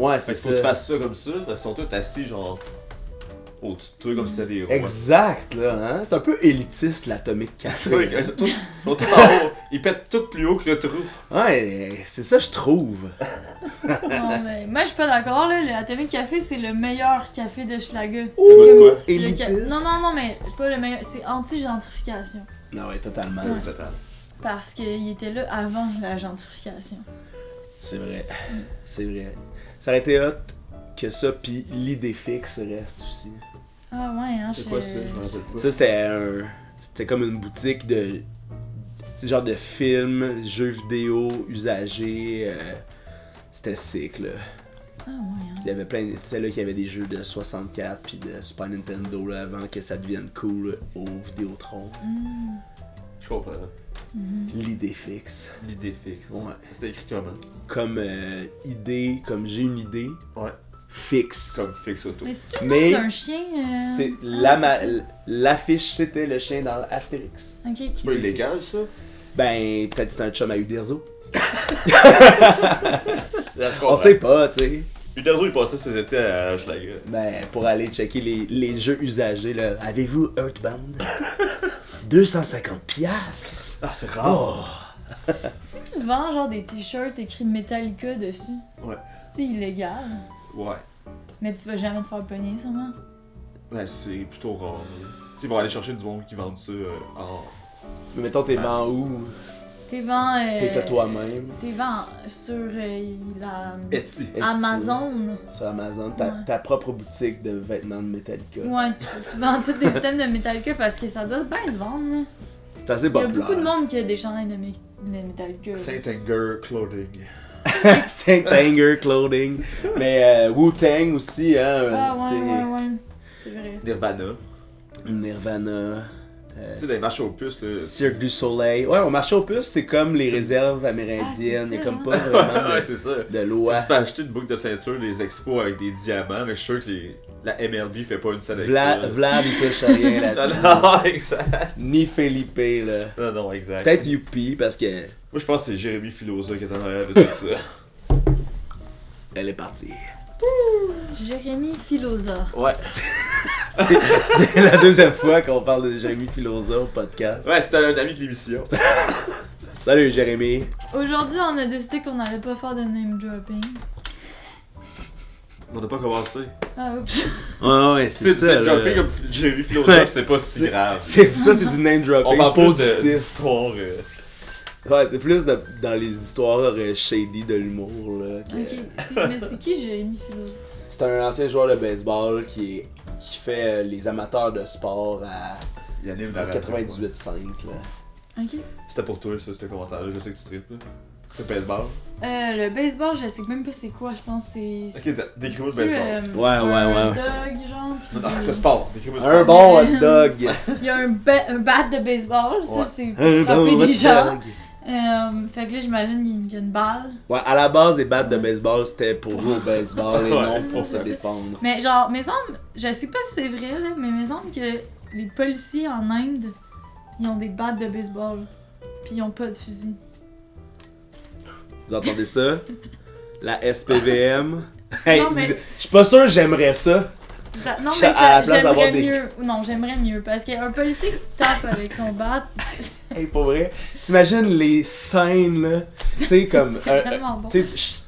Ouais, c'est Fait qu'il faut que tu fasses ça comme ça, parce qu'ils sont tous assis, genre, au-dessus de toi, comme si c'était des rois. Exact, là, hein? C'est un peu élitiste, l'Atomic Café. Oui, hein? ils sont tout en haut. Ils pètent tout plus haut que le trou. Ouais, c'est ça, je trouve. Non, mais moi, je suis pas d'accord, là. Le Atomic Café, c'est le meilleur café de Schlager. Ouh, C'est comme quoi? le Élitiste. Non, mais c'est pas le meilleur. C'est anti-gentrification. Non, ouais, totalement. Ouais. Total. Parce qu'il était là avant la gentrification. C'est vrai. C'est vrai. Ça aurait été hot que ça, pis l'idée fixe reste aussi. Ah ouais, hein, C'est quoi ça? Je me rappelle pas. Ça, c'était comme une boutique de. Tu sais, genre de films, jeux vidéo, usagés. C'était sick, là. Ah ouais, hein. Il y avait plein. C'est là qu'il y avait des jeux de 64 puis de Super Nintendo, là, avant que ça devienne cool au Vidéotron. Mm. Je comprends. L'idée fixe. L'idée fixe. Ouais. C'était écrit comment? Comme idée, comme j'ai une idée, Ouais. fixe. Comme fixe auto. Mais c'est-tu le Mais nom d'un chien? C'est Ah, c'est l'affiche, c'était le chien dans Astérix. ça. Ok. C'est pas illégal, ça? Ben, peut-être que c'est un chum à Uderzo. On On sait pas, tu sais. Uderzo, il passait ses étés à Schlager. Ben, pour aller checker les jeux usagés, là. Avez-vous Earthbound? 250 piastres. Ah, c'est Oh! Si tu vends genre des t-shirts écrits Metallica dessus, Ouais. c'est illégal. Ouais. Mais tu vas jamais te faire pogner, sûrement. Ouais, c'est plutôt rare. Tu sais, ils vont aller chercher du monde qui vendent ça en. Mais mettons, t'es vends où? T'es vends. T'es fait toi-même. T'es vends sur la. Etsy. Etsy. Amazon. Sur Amazon, Ouais. ta propre boutique de vêtements de Metallica. Ouais, tu vends tous des systèmes de Metallica parce que ça doit bien se vendre. Là. C'est assez Il y a populaire. beaucoup de monde qui a des chandails de Metallica. Saint Anger Clothing. Saint Anger Clothing. Mais Wu-Tang aussi, hein. Ah tu sais, ouais. C'est vrai. Nirvana. Nirvana. Tu sais, dans les marchés aux puces, là. Cirque du Soleil. Ouais, au marché aux puces, c'est comme les réserves amérindiennes. Il y a ça, comme hein. pas vraiment Ouais, de, c'est ça. de loi. Tu peux acheter une boucle de ceinture des expos avec des diamants, mais je suis sûr que la MLB fait pas une scène Vlad, il touche à rien là-dessus. Non, exact. Ni Felipe, là. Non, exact. Peut-être Youpi, parce que Moi, je pense que c'est Jérémy Filosa qui est en arrière de tout ça. elle est partie. Jérémy Filosa. Ouais, c'est la deuxième fois qu'on parle de Jérémy Filosa au podcast. Ouais, c'était un ami de l'émission. Salut Jérémy. Aujourd'hui, on a décidé qu'on n'allait pas faire de name dropping. On n'a pas commencé. Ah, oups. Ouais, Tu c'est sais, ça. c'était là. jumpé comme Jérémy Filosa, Ouais. c'est pas si grave. C'est ça, c'est du name On dropping parle plus positif. d'histoire. Ouais, c'est plus dans les histoires shady de l'humour, là. que- Ok, mais c'est qui Jérémy Filosa? C'est un ancien joueur de baseball qui fait les amateurs de sport à Il anime la radio. 98.5, là. Ok. C'était pour toi, ça, ce commentaire-là. Je sais que tu tripes. là. C'était baseball. Le baseball, je sais même pas c'est quoi, je pense que c'est. Ok, décris-moi le C'est-tu, baseball. Ouais, un ouais. dog, genre. puis Non, des- le sport. Décris-moi le Un sport. bon hot dog. Il y a un bat de baseball, ça Ouais. c'est Un pour frapper bon hot des gens. dog. Fait que là, j'imagine qu'il y a une balle. Ouais, à la base, les battes de baseball, c'était pour jouer au baseball et Ouais, non pour se c'est ça. défendre. Mais genre, me semble, je sais pas si c'est vrai, là, mais me semble que les policiers en Inde, ils ont des battes de baseball. Pis ils ont pas de fusil. Vous entendez ça? La SPVM. Hey, Non, mais- je suis pas sûr que j'aimerais ça. Non, À mais la ça, place d'avoir j'aimerais des- mieux. Non, j'aimerais mieux. Parce qu'un policier qui tape avec son bat, Hey, pour vrai. T'imagines les scènes, là. Tu sais, comme. c'est tellement bon. Tu sais,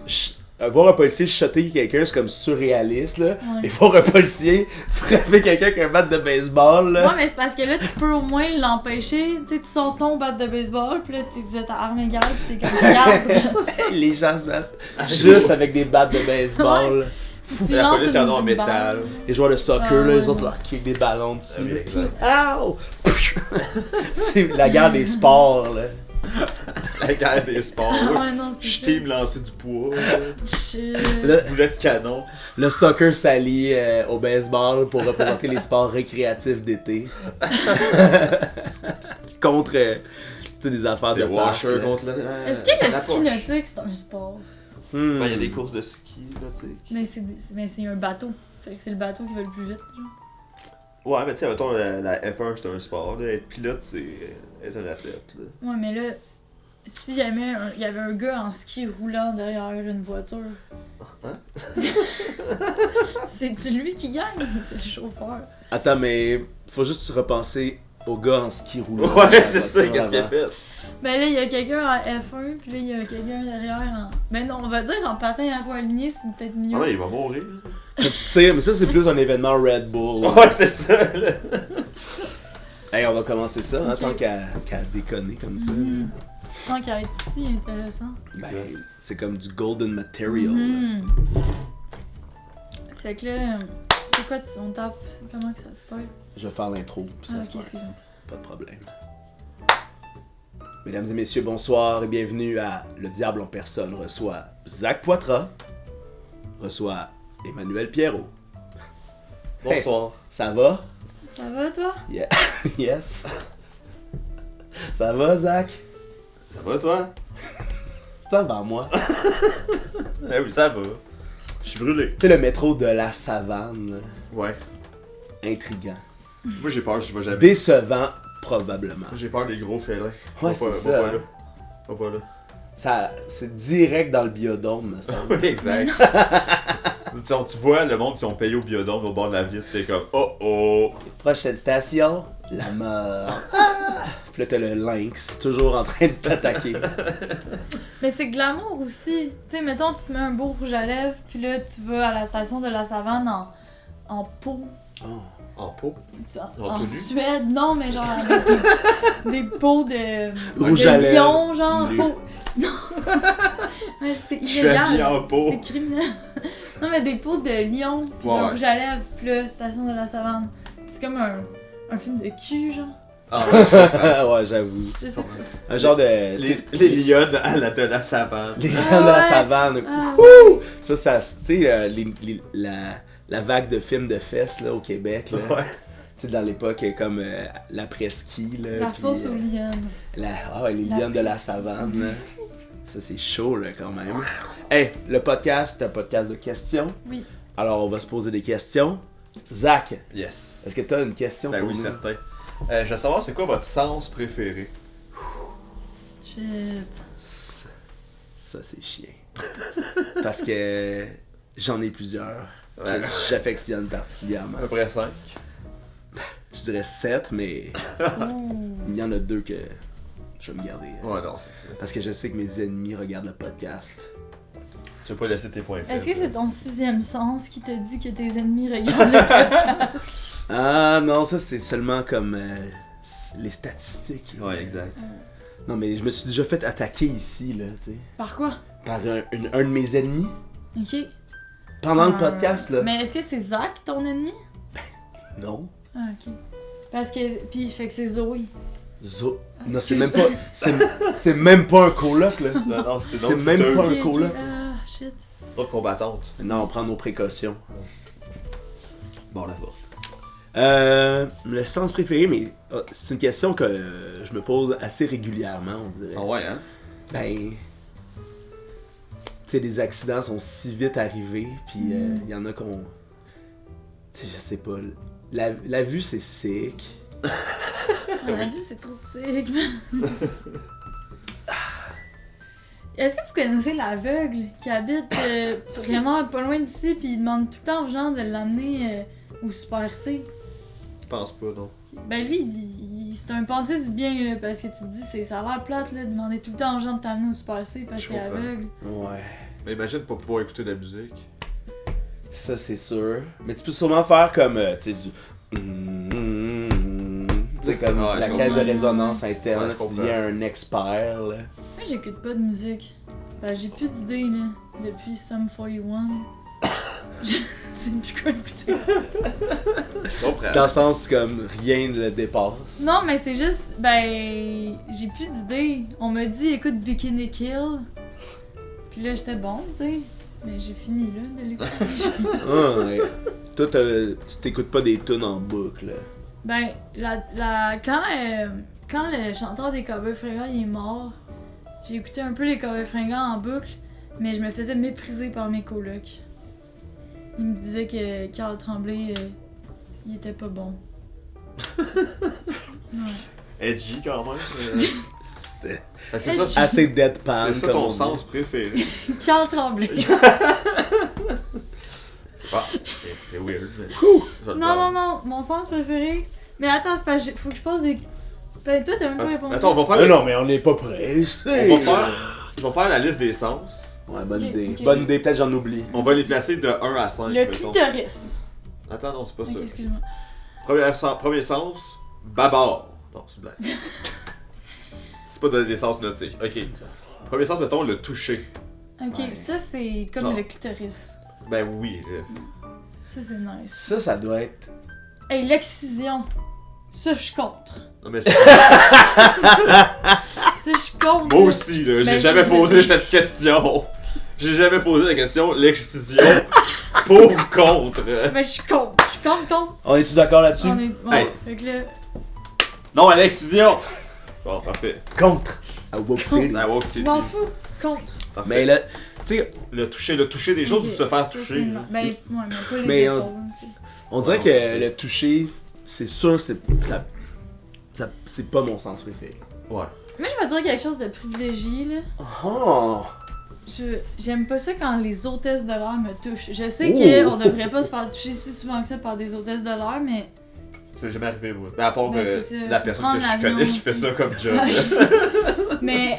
voir un policier shotter quelqu'un, c'est comme surréaliste, là. Ouais. Et voir un policier frapper quelqu'un avec un bat de baseball, là. Ouais, mais c'est parce que là, tu peux au moins l'empêcher. Tu sais, tu sors ton bat de baseball, pis là, vous êtes à armes égales, pis t'es comme, regarde. Les gens se battent juste avec des battes de baseball. Tu La lances police en a en une métal. balle. Les joueurs de soccer, Ah, là, les ouais, autres, non. leur kick des ballons dessus. Ah oui, là. exact. Ow! C'est la guerre des sports, là. La guerre des sports. Ah ouais, non, c'est Je ça. t'aime lancer du poids. Shit. Le, Boulet de canon. le soccer s'allie au baseball pour représenter les sports récréatifs d'été. Contre tu sais, des affaires C'est de parc. washer là. contre le. Est-ce que le la ski poche. nautique, c'est un sport? Hmm. Ben, il y a des courses de ski, là, tu sais. Mais c'est un bateau. Fait que c'est le bateau qui va le plus vite. Genre. Ouais, mais tu sais, mettons, la F1, c'est un sport, là. Être pilote, c'est être un athlète, là. Ouais, mais là, si jamais il y avait un gars en ski roulant derrière une voiture, Hein? c'est-tu lui qui gagne ou c'est le chauffeur? Attends, mais faut juste repenser au gars en ski roulant. Ouais, c'est ça, qu'est-ce qu'il a fait? Ben là, il y a quelqu'un en F1, puis là, il y a quelqu'un derrière en... Ben non, on va dire en patin à roue alignée, c'est peut-être mieux. Ah ouais, il va mourir. Faut qu'il tire, mais ça, c'est plus un événement Red Bull. Ouais, c'est ça, là. Hey, on va commencer ça, hein, Ok. tant qu'à déconner comme ça. Mhm. Tant qu'à être si intéressant. là. Ben, c'est comme du golden material. là. Mhm. Fait que là, c'est quoi, on tape? Comment que ça se tape? Je vais faire l'intro, puis Ah, ça ok, se fait. excuse-moi. Pas de problème. Mesdames et messieurs, bonsoir et bienvenue à Le Diable en personne reçoit Zach Poitras, reçoit Emmanuel Pierrot. Bonsoir. Ça va? Ça va, toi? Yeah. Yes. Ça va, Zach? Ça va, toi? Ça va, moi. Ah oui, ça va. Je suis brûlé. Tu sais, le métro de la savane, là, Ouais. intriguant. Moi, j'ai peur, je vais jamais. Décevant, probablement. J'ai peur des gros félins. Ouais, c'est ça. Pas hein. là. Pas là. Ça, c'est direct dans le biodôme, me semble. Oui, exact. Tu vois le monde qui ont payé au biodôme au bord de la vitre, t'es comme oh oh. Prochaine station, la mort. Ah! Puis là, t'as le lynx, toujours en train de t'attaquer. Mais c'est glamour aussi. Tu sais, mettons, tu te mets un beau rouge à lèvres, puis là, tu vas à la station de la savane en peau. Oh. En pot. En En tout nu? Suède, non, mais genre avec des peaux de, Rouge de à lèvres, lion, genre. nu. Peau. Non. Mais c'est Je suis habillé illégal. en peau. C'est criminel. Non, mais des peaux de lion, puis Ouais, de ouais. rouge à lèvres, puis là, station de la savane. Puis c'est comme un film de cul, genre. Ah ouais. Ouais, j'avoue. Je sais pas. Un genre de. Les lions à la de la savane. Les Ah gens de la ouais. savane. Ah, Wouh! Ça, tu sais, la vague de films de fesses là, au Québec, là. Ouais. Tu sais, dans l'époque, comme l'après-ski, là. la puis, fosse aux lionnes. les lions de la L'après-ski. savane, là. Ça, c'est chaud, là, quand même. Hey, le podcast, c'est un podcast de questions. Oui. Alors, on va se poser des questions. Zach, Yes. est-ce que tu as une question Ben pour oui, nous? certain. Je veux savoir, c'est quoi votre sens préféré? Shit. Ça, c'est chiant. Parce que j'en ai plusieurs Ouais. que j'affectionne particulièrement. À peu près 5. Je dirais 7, mais Ouh. il y en a 2 que je vais me garder. Ouais, non, c'est ça. Parce que je sais que mes ennemis regardent le podcast. Tu veux pas laisser tes points faibles. Est-ce que c'est ton sixième sens qui te dit que tes ennemis regardent le podcast? Ah non, ça c'est seulement comme les statistiques. Ouais, exact. Non, mais je me suis déjà fait attaquer ici, là, tu sais. Par quoi? Par un de mes ennemis. Ok. Pendant le podcast, là. Mais est-ce que c'est Zach, ton ennemi? Non. Ah, ok. Parce que. Puis, fait que c'est Zoé. Non, c'est même pas. C'est même pas un coloc, là. Non, non, c'était une C'est autre même lutteuse. pas un Ok, ok. coloc. Ah, shit. Autre combattante. Non, on prend nos précautions. Bon, la porte. Le sens préféré, mais c'est une question que je me pose assez régulièrement, on dirait. Ah ouais, hein? Ben. Tu sais, les accidents sont si vite arrivés, puis il y en a qu'on. Tu sais, je sais pas. La vue, c'est sick. On a vu, c'est trop sick, man. Est-ce que vous connaissez l'aveugle qui habite vraiment pas loin d'ici, puis il demande tout le temps aux gens de l'amener au Super C? Je pense pas, non. Ben lui, c'est un passé du bien, là, parce que tu te dis, ça a l'air plate, là, de demander tout le temps aux gens de t'amener au Super C parce Je qu'il est comprends. aveugle. Ouais. Mais imagine pas pouvoir écouter de la musique. Ça, c'est sûr. Mais tu peux sûrement faire comme. Tu sais, du. Tu sais, comme Ouais, la je caisse de comprends. résonance interne, Ouais, je tu comprends. deviens un expert, là. Moi, j'écoute pas de musique. Ben, j'ai plus d'idées, là, depuis Sum 41. Je sais plus quoi écouter. Je comprends. Dans le sens, comme rien ne le dépasse. Non, mais c'est juste, ben, j'ai plus d'idées. On m'a dit, écoute Bikini Kill. Puis là, j'étais bon, tu sais. Mais j'ai fini, là, de l'écouter. Ah, ouais. Toi, tu t'écoutes pas des tunes en boucle, là. Ben, quand le chanteur des Cowboys Fringants il est mort, j'ai écouté un peu les Cowboys Fringants en boucle, mais je me faisais mépriser par mes colocs. Ils me disaient que Carl Tremblay, il était pas bon. Ouais. Edgy quand même. C'était Fait que c'est ça, assez deadpan. c'est ça comme ton on dit. sens préféré. Carl Tremblay. Ah, c'est weird. Mais... je vais le prendre. Non, mon sens préféré. Mais attends, c'est pas. Faut que je pose des. Ben, toi, t'as même pas répondu. Attends, on va faire. Ah non, mais on n'est pas pressé. Je vais faire la liste des sens. Ouais, bonne Ok, idée. ok. Bonne idée, peut-être j'en oublie. On va les placer de 1 à 5. Le mettons. clitoris. Attends, non, c'est pas Ok, ça. excuse-moi. Premier sens, babar. Non, c'est une blague. C'est pas des sens notiques. Ok. Premier sens, mettons, le toucher. Ok, Ouais. ça c'est comme Genre. le clitoris. Ben oui. Ça c'est nice. Ça doit être. Hey, l'excision. Ça, je suis contre. Non, mais c'est... Ça, je suis contre. Moi aussi, là, j'ai Ben, jamais c'est posé ça. cette question. J'ai jamais posé la question, l'excision, pour ou contre. Ben, je suis contre. Je suis contre. On est-tu d'accord là-dessus? On est. Bon, Hey. fait que là. Non, à l'excision! Bon, parfait. Contre. À Woke City. Ça va Je m'en fous. Contre. Parfait. Mais là, tu sais, le toucher des choses Ok, ou se faire ça, toucher. c'est- là. Ben, ouais, mais pas les Mais épaules. tu sais. on dirait Ouais, que non, c'est ça. le toucher, c'est sûr, c'est pas mon sens préféré. Ouais. Moi, je vais dire quelque chose de privilégié, là. Oh! J'aime pas ça quand les hôtesses de l'air me touchent. Je sais Oh! qu'on devrait pas se faire toucher si souvent que ça par des hôtesses de l'air, mais. C'est jamais arrivé, moi. Ben, à part Ben, c'est ça. la Faut personne prendre que je l'avion, connais qui fait tu ça sais. comme job. Ouais. Mais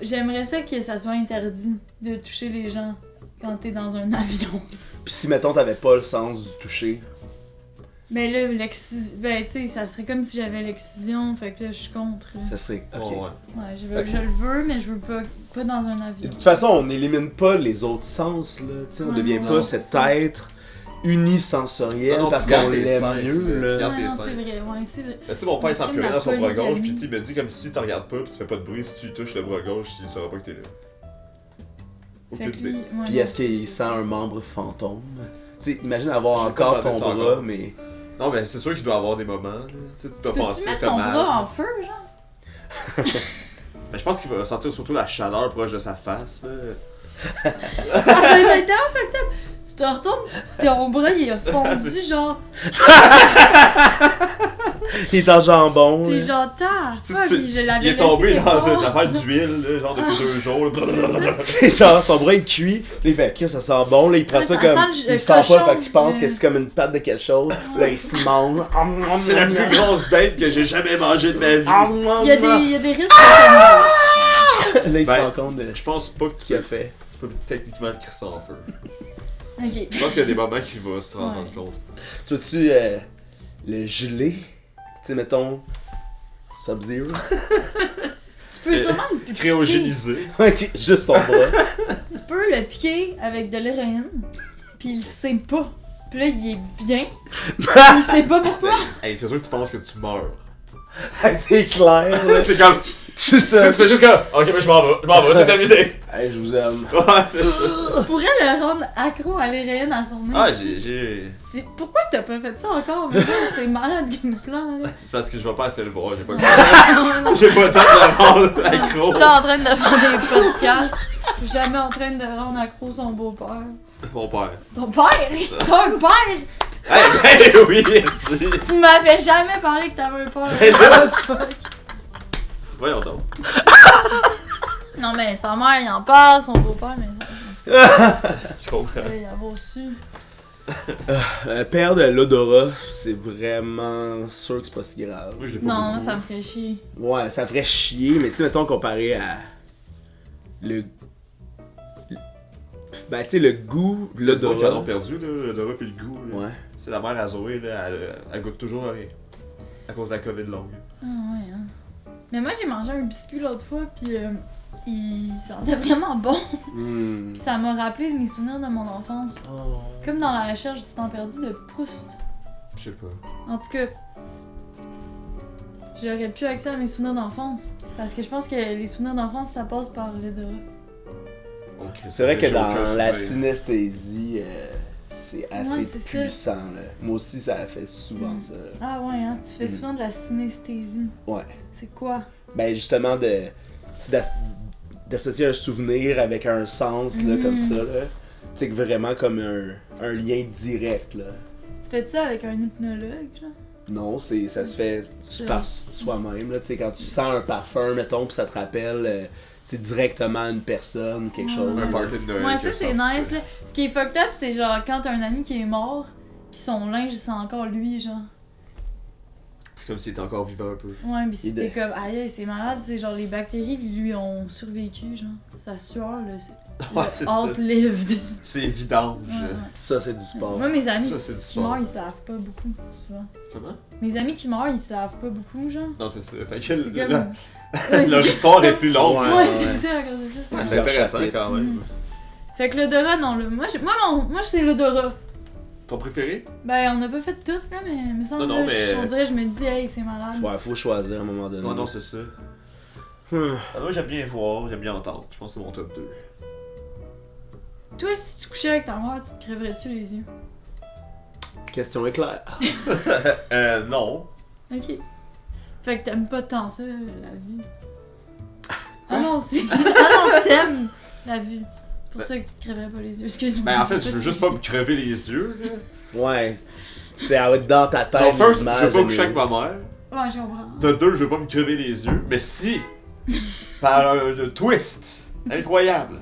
j'aimerais ça que ça soit interdit de toucher les gens quand t'es dans un avion. Puis si, mettons, t'avais pas le sens du toucher. Mais là, ben tu sais, ça serait comme si j'avais l'excision, fait que là, je suis contre. Là. Ça serait. Ok. Ouais, ouais. Ouais, Fait que- je le veux, mais je veux pas dans un De avion. toute façon, on n'élimine pas les autres sens, là. Tu sais, on Ouais, devient non, pas non, cet c'est ça. être unisensoriel Non, non, parce tu gardes qu'on tes l'aime seins, mieux, tu là. gardes- Ouais, tes non, seins. c'est vrai, ouais, c'est vrai. Mais tu sais, mon père il sent C'est plus comme rien la dans son bras polygamie. gauche, pis il me dit comme si t'en regardes pas pis tu fais pas de bruit, si tu touches le bras gauche, il saura pas que t'es là. Fait Aucune que idée. lui, ouais, Puis non, est-ce qu'il c'est- sent un membre fantôme? Tu sais, imagine avoir J'ai encore pas ton demandé ça bras, encore. mais. Non, mais c'est sûr qu'il doit avoir des moments, là. Tu sais, tu dois Peux-tu penser mettre t'as son mal. bras en feu, genre? Mais je pense qu'il va sentir surtout la chaleur proche de sa face, là. Ça doit être tellement fucked up. Tu te retournes, ton bras il a fondu, genre. Il est en jambon. T'es là. genre, ta, fuck, je l'avais Il est tombé laissé dans quelque une part. affaire d'huile, là, genre depuis 2 jours. là. C'est genre, son bras est cuit. Là, il fait, que ça sent bon. Là, il prend Ouais, ça ça comme. sent le Il sent pas, cochon, fait qu'il pense mais- que c'est comme une patte de quelque chose. Là, il se mange. C'est la plus grosse date que j'ai jamais mangée de ma vie. Il y a des risques de Là, il se Ben, rend compte de Je pense pas que ce tu qu'il a peux, fait. tu peux techniquement le crisser en feu. Ok. Je pense qu'il y a des moments qu'il va se rendre Ouais. compte. Tu veux-tu le geler? Tu sais, mettons. Sub-Zero. Tu peux sûrement le piquer. Cryogénisé. Ok, juste son bras. Tu peux le piquer avec de l'héroïne, pis il sait pas. Pis là, il est bien. Il sait pas pourquoi. Hey, c'est sûr que tu penses que tu meurs. C'est clair, là. C'est comme. C'est Tu ça. sais, tu fais juste comme. Ok, mais je m'en vais, c'est terminé. Hey, je vous aime. Ouais, c'est ça. Tu pourrais le rendre accro à l'héroïne à son nez. Ah, j'ai. Pourquoi t'as pas fait ça encore? Mais ça, c'est malade game plan, là. C'est parce que je vais pas assez le voir, j'ai pas Tu J'ai pas le temps de le rendre accro. es en train de faire des podcasts. Jamais en train de rendre accro son beau-père. Mon père. Ton père? T'as un père? Hey, oui, c'est- Tu m'avais jamais parlé que t'avais un père. Hey, là. Oh, fuck. Voyons donc. Non, mais sa mère, il en parle, son beau-père, mais Je comprends. il a reçu. Perdre l'odorat, c'est vraiment sûr que c'est pas si grave. Moi, je l'ai pas Non, beaucoup. ça me ferait chier. Ouais, ça ferait chier, mais tu sais, mettons comparé à le. Ben, tu sais, le goût, C'est le qu'ils en ont l'odorat. perdu, là, l'odorat pis le goût. Là. Ouais. C'est la mère à Zoé, là, elle goûte toujours à rien. À cause de la COVID longue. Ah ouais, hein. Mais moi, j'ai mangé un biscuit l'autre fois, pis il sentait vraiment bon. Hmm. Pis ça m'a rappelé mes souvenirs de mon enfance. Oh. Comme dans la recherche du temps perdu de Proust. Je sais pas. En tout cas, j'aurais plus accès à mes souvenirs d'enfance. Parce que je pense que les souvenirs d'enfance, ça passe par l'odorat. Oh, C'est vrai que j'ai aucun dans la souvenir. synesthésie, c'est assez Ouais, c'est ça. puissant. Là. Moi aussi, ça fait souvent ça. Ah ouais, hein, tu fais Mm. souvent de la synesthésie. Ouais. C'est quoi? Ben, justement, d'associer un souvenir avec un sens, là, comme ça. Là. Tu sais, que vraiment comme un lien direct. Là. Tu fais ça avec un hypnologue, genre? Non, ça se fait par soi-même. Là, tu sais, quand tu sens un parfum, mettons, puis ça te rappelle directement une personne, quelque chose. Un party de Noël. Ouais, que ça c'est senti nice là. Ce qui est fucked up, c'est genre quand t'as un ami qui est mort, pis son linge c'est encore lui, genre. C'est comme s'il était encore vivant un peu. Ouais, pis c'était Idée. comme, aïe, c'est malade, c'est genre les bactéries qui lui ont survécu, genre. Sa sueur, là, c'est. Ouais, c'est ça. Outlived. C'est vidange. Ouais, ouais. Ça, c'est du sport. Moi, mes amis Ça, c'est du qui sport. meurent, ils se lavent pas beaucoup, souvent. Comment? Mes amis qui meurent, ils se lavent pas beaucoup, genre. Non, c'est ça. Fait C'est que comme. la- leur histoire est plus longue. Ouais, Ouais, c'est ça, à cause de ça. Ouais, c'est c'est intéressant chapitre. quand même. Fait que l'odorat, non, moi, c'est l'odorat. Ton préféré? Ben, on a pas fait tout, là, mais il me semble Non, non, que mais- on dirait, je me dis, hey, c'est malade. Ouais, faut choisir à un moment donné. Non, non, c'est ça. Hum. Moi, j'aime bien voir, j'aime bien entendre. Je pense que c'est mon top 2. Toi, si tu couchais avec ta mère, tu te crèverais-tu les yeux? Question éclair. Non. Ok. Fait que t'aimes pas tant ça, la vue. Ah non, c'est. Ah non, t'aimes la vue. C'est pour ça que tu te crèverais pas les yeux. Excuse-moi. Ben, en fait, sais je veux si- juste pas me crever les yeux. là. Ouais, c'est dans ta tête. Genre, first, l'image, je veux pas coucher mais- avec ma mère. Ouais, je comprends. De deux, je veux pas me crever les yeux. Mais si, par un twist incroyable,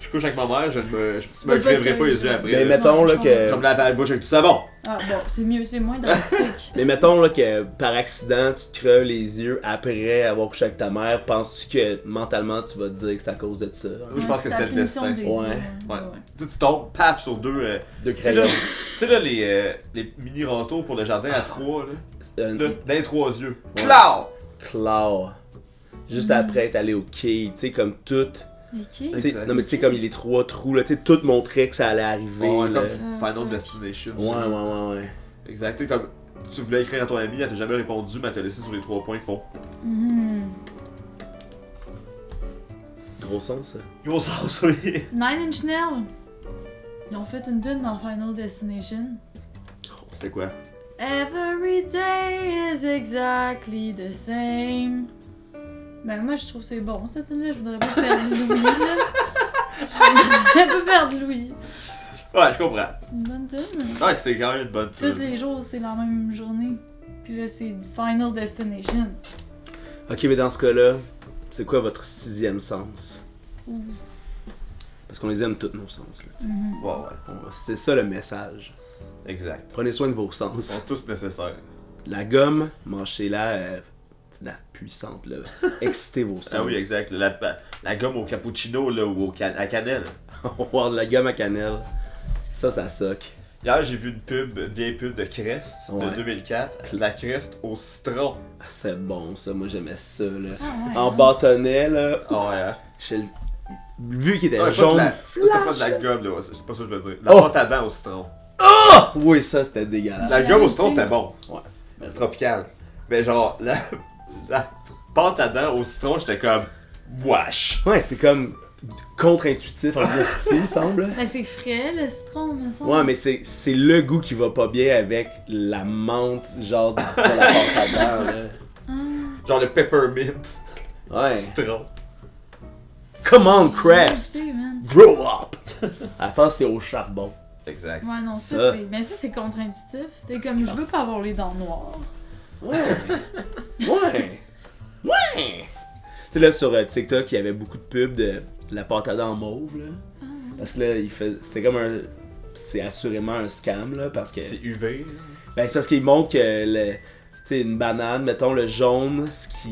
je couche avec ma mère, je me peux me pas crèverai te pas les crever. yeux après. Mais là. mettons là je que. Je vais me laver la bouche avec du savon. Ah bon, c'est mieux, c'est moins drastique. Mais mettons là que par accident tu te creves les yeux après avoir couché avec ta mère, penses-tu que mentalement tu vas te dire que c'est à cause de ça? Moi, je pense que c'est c'était la le punition destin. des Ouais. dieux, Ouais. Tu sais, tu tombes, paf, sur deux. De Tu sais, là, crayon. tu sais, là, les mini râteaux pour le jardin à trois, là. Là, dans les trois yeux. Ouais. Cloud! Claw. Juste après être allé au quai, tu sais, comme tout. Les qui? Tu sais, Exact. non mais tu sais, comme les trois trous, là, tu sais, tout montrait que ça allait arriver. Ouais, là. comme Final fuck. Destination. Ouais. Exact. Tu sais, comme tu voulais écrire à ton ami, elle t'a jamais répondu, mais elle t'a laissé sur les 3 points fond. Mhm. Gros sens, ça. Gros sens, oui. Nine Inch Nails. Ils ont fait une tune dans Final Destination. C'était quoi? Every day is exactly the same. Ben moi je trouve que c'est bon cette tune là, je voudrais pas perdre Louis là. Je voudrais pas perdre Louis. Ouais, je comprends. C'est une bonne tune. Ouais, c'était quand même une bonne Tous tune. les jours c'est la même journée. Puis là c'est Final Destination. Ok, mais dans ce cas-là, c'est quoi votre sixième sens? Ouh. Parce qu'on les aime tous nos sens, là, tu sais. Mhm. Ouais, ouais. C'est ça le message. Exact. Prenez soin de vos Ils sens. sont tous nécessaires. La gomme, mâchez-la, c'est de la puissante, là. Excitez vos sens. Ah oui, exact. La gomme au cappuccino, là, ou à cannelle. On va voir de la gomme à cannelle. Ça soque. Hier, j'ai vu une vieille pub de Crest Ouais. de 2004. La Crest au citron. Ah, c'est bon, ça. Moi, j'aimais ça, là. Ah ouais, En hein? bâtonnet, là. Ah ouais, hein? Vu qu'il était Ah, jaune, c'était pas de la gomme, là. C'est pas ça que je veux dire. La Oh! pâte à dents au citron. Ah! Oui, ça, c'était dégueulasse. La gomme au citron, c'était bon. Ouais. C'est tropical. Mais genre, la pâte à dents au citron, j'étais comme... Wesh! Ouais, c'est comme contre-intuitif en esti, il me semble. Ben c'est frais le citron me semble. Ouais, mais c'est le goût qui va pas bien avec la menthe, genre, de la pâte à dents, là. Ah. Genre le peppermint Ouais. citron. Come on, Crest! Ouais, man. Grow up! À ça, c'est au charbon. Exact. Ouais, non, Ça. ça c'est. Mais ça c'est contre-intuitif. T'es comme je veux pas avoir les dents noires. Ouais. Ouais. Ouais. Tu sais, là, sur TikTok, il y avait beaucoup de pubs de la pâte à dents mauve, là. Parce que là, c'était comme un... C'est assurément un scam, là, parce que... C'est UV. Ben, c'est parce qu'il montre que, tu sais, une banane, mettons, le jaune, ce qui...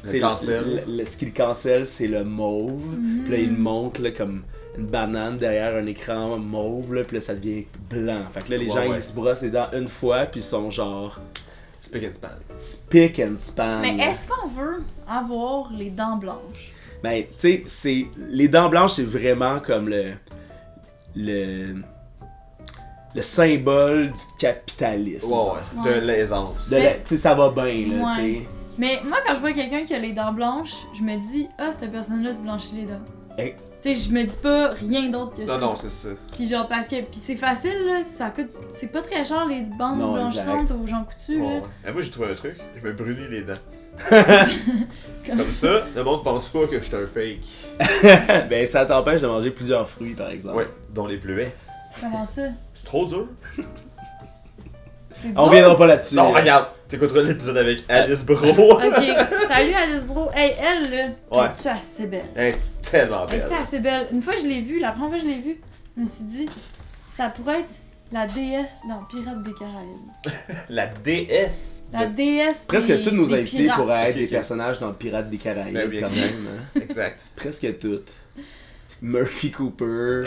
Le tu sais, cancel. ce qui le cancelle, c'est le mauve. Puis là, il montre, là, comme une banane derrière un écran mauve, là, puis là, ça devient blanc. Fait que là, les Ouais, gens, ouais. ils se brossent les dents une fois, puis ils sont genre... Spick and span. Spick and span. Mais est-ce qu'on veut avoir les dents blanches? Ben, tu sais, c'est... Les dents blanches, c'est vraiment comme le symbole du capitalisme. Ouais, ouais. Ouais. De l'aisance. Tu sais, ça va bien, là, Ouais. tu sais. Mais moi, quand je vois quelqu'un qui a les dents blanches, je me dis, ah, cette personne-là se blanchit les dents. Hey. Tu sais, je me dis pas rien d'autre que ça. Non, non, c'est ça. Puis genre, parce que. Puis c'est facile, là, ça coûte. C'est pas très cher les bandes Non, blanchissantes aux gens coutus, Ouais, là. ouais. Et moi, j'ai trouvé un truc. Je me brûlis les dents. Comme ça, le monde pense pas que je suis un fake. Ben, ça t'empêche de manger plusieurs fruits, par exemple. Ouais, dont les bleuets. Comment ça? C'est trop dur. C'est On drôle. reviendra pas là-dessus. Non, regarde, t'écouteras l'épisode avec Alice Bro. Ok, salut Alice Bro. Hey, elle, là, Ouais. es-tu assez belle? Elle est tellement belle. Es-tu assez belle? Une fois, je l'ai vue, la première fois que je l'ai vue, je me suis dit, ça pourrait être la déesse dans Pirates des Caraïbes. La déesse. La déesse Presque des, tous nos des invités pirates. pourraient être Ok, des ok. personnages dans Pirates des Caraïbes, Ben oui, quand exact. même. Hein? Exact. Presque toutes. Murphy Cooper.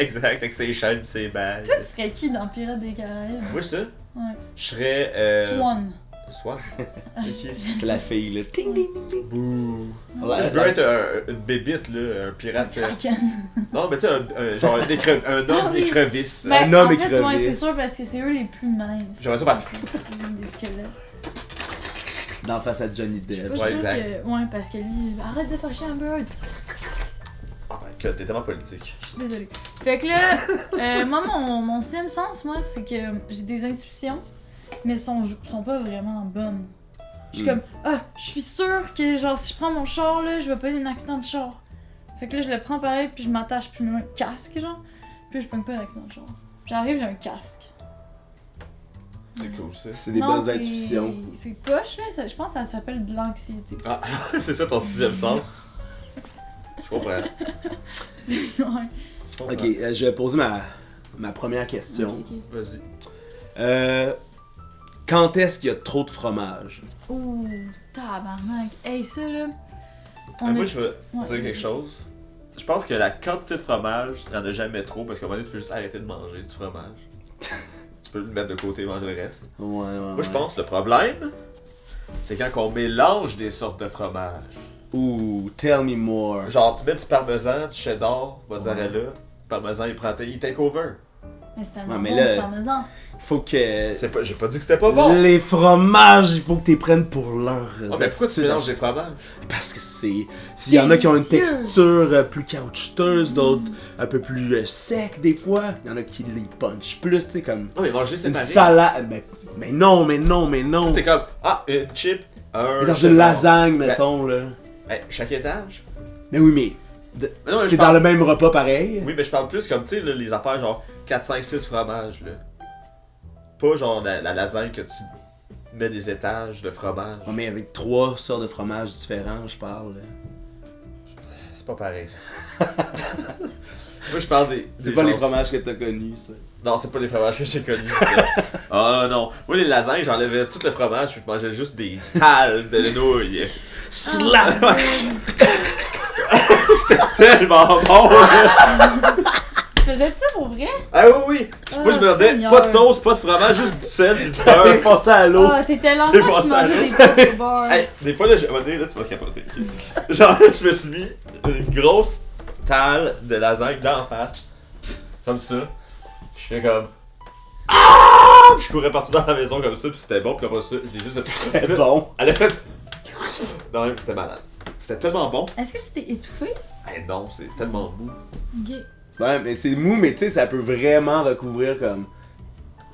Exact, avec ses chaînes pis ses bagues. Toi, tu serais qui dans Pirates des Caraïbes? Moi, ça, Ouais. je serais. Swan. Swan. C'est qui? C'est la fille, là. Ting, ding, ding, ding. Bouh. Ouais, Je veux être une bébite, là, un pirate. Kraken. Non, mais tu sais, genre un homme Ah oui. écrevisse. Ben, homme en fait, écrevisse. ouais, c'est sûr parce que c'est eux les plus minces. J'aimerais ça faire- Des squelettes. D'en face à Johnny Je suis Depp. pas Ouais, sûre exact. que. Ouais, parce que lui, arrête de fâcher un bird. Oh my god, t'es tellement politique. Je suis désolée. Fait que là, moi, mon sixième sens, moi, c'est que j'ai des intuitions, mais sont pas vraiment bonnes. Je suis comme, je suis sûre que, genre, si je prends mon char, là, je vais pas avoir un accident de char. Fait que là, je le prends pareil, puis je m'attache, puis je mets un casque, genre. Puis là, je pogne pas un accident de char. J'arrive, j'ai un casque. C'est cool, ça. C'est des Non, bonnes c'est- intuitions. C'est poche, là. Je pense que ça s'appelle de l'anxiété. Ah, c'est ça ton sixième sens? Je comprends. Ouais. Je comprends. Ok, je vais poser ma première question. Ok, ok. Vas-y. Quand est-ce qu'il y a trop de fromage? Ouh, tabarnak. Hey, ça, là. On Moi, a- je vais Ouais, dire quelque vas-y. chose. Je pense que la quantité de fromage, il n'y en a jamais trop parce qu'à un moment donné, tu peux juste arrêter de manger du fromage. Tu peux le mettre de côté et manger le reste. Ouais, ouais. Moi, je pense que le problème, c'est quand on mélange des sortes de fromage. Ouh, tell me more. Genre, tu mets du parmesan, du cheddar, mozzarella. Le parmesan, il take over. Mais c'est tellement Ouais, mais bon, là- du parmesan. Faut que. J'ai pas dit que c'était pas bon. Les fromages, il faut que tu les prennes pour leur. Ah, mais pourquoi tu mélanges des fromages? Parce que c'est. S'il y en a qui ont une délicieux. texture plus caoutchouteuse, d'autres un peu plus sec des fois. Il y en a qui les punch plus, tu sais, comme. Non, mais manger Une séparé. salade. Mais non. T'es comme, une chip, un. Mais dans une cheddar. lasagne, mettons, là. Hey, chaque étage? Mais oui, mais. Mais non, mais c'est je dans parle- le même repas pareil. Oui, mais je parle plus comme, tu sais, là, les affaires genre 4, 5, 6 fromages, là. Pas genre la lasagne que tu mets des étages de fromage. Ouais, mais avec 3 sortes de fromages différents, je parle. là. C'est pas pareil. Moi, je parle des. C'est des pas les gens- fromages que t'as connus, ça. Non, c'est pas les fromages que j'ai connus, ça. Ah non. Moi, les lasagnes, j'enlevais tout le fromage, puis je mangeais juste des tales de nouilles. Slap! Ah, Tellement bon, là. tu faisais ça pour vrai? Ah oui, oui. Moi, je me disais, Seigneur. pas de sauce, pas de fromage, juste du sel, puis du T'es beurre. passé à l'eau. Ah, t'étais l'enfant J'ai qui pensé à mangeait des l'eau. pâtes au beurre. Hey, des fois, là, à un moment donné, là, tu vas capoter. Genre, je me suis mis une grosse talle de lasagne d'en face. Comme ça. Je fais comme. Ah! Puis je courais partout dans la maison comme ça, puis c'était bon, puis après ça, je l'ai juste. C'était bon. Elle a fait. Non, même, c'était malade. C'était tellement bon. Est-ce que tu t'es étouffé? Eh non, c'est tellement mou. Ok. Ouais, mais c'est mou, mais tu sais, ça peut vraiment recouvrir comme.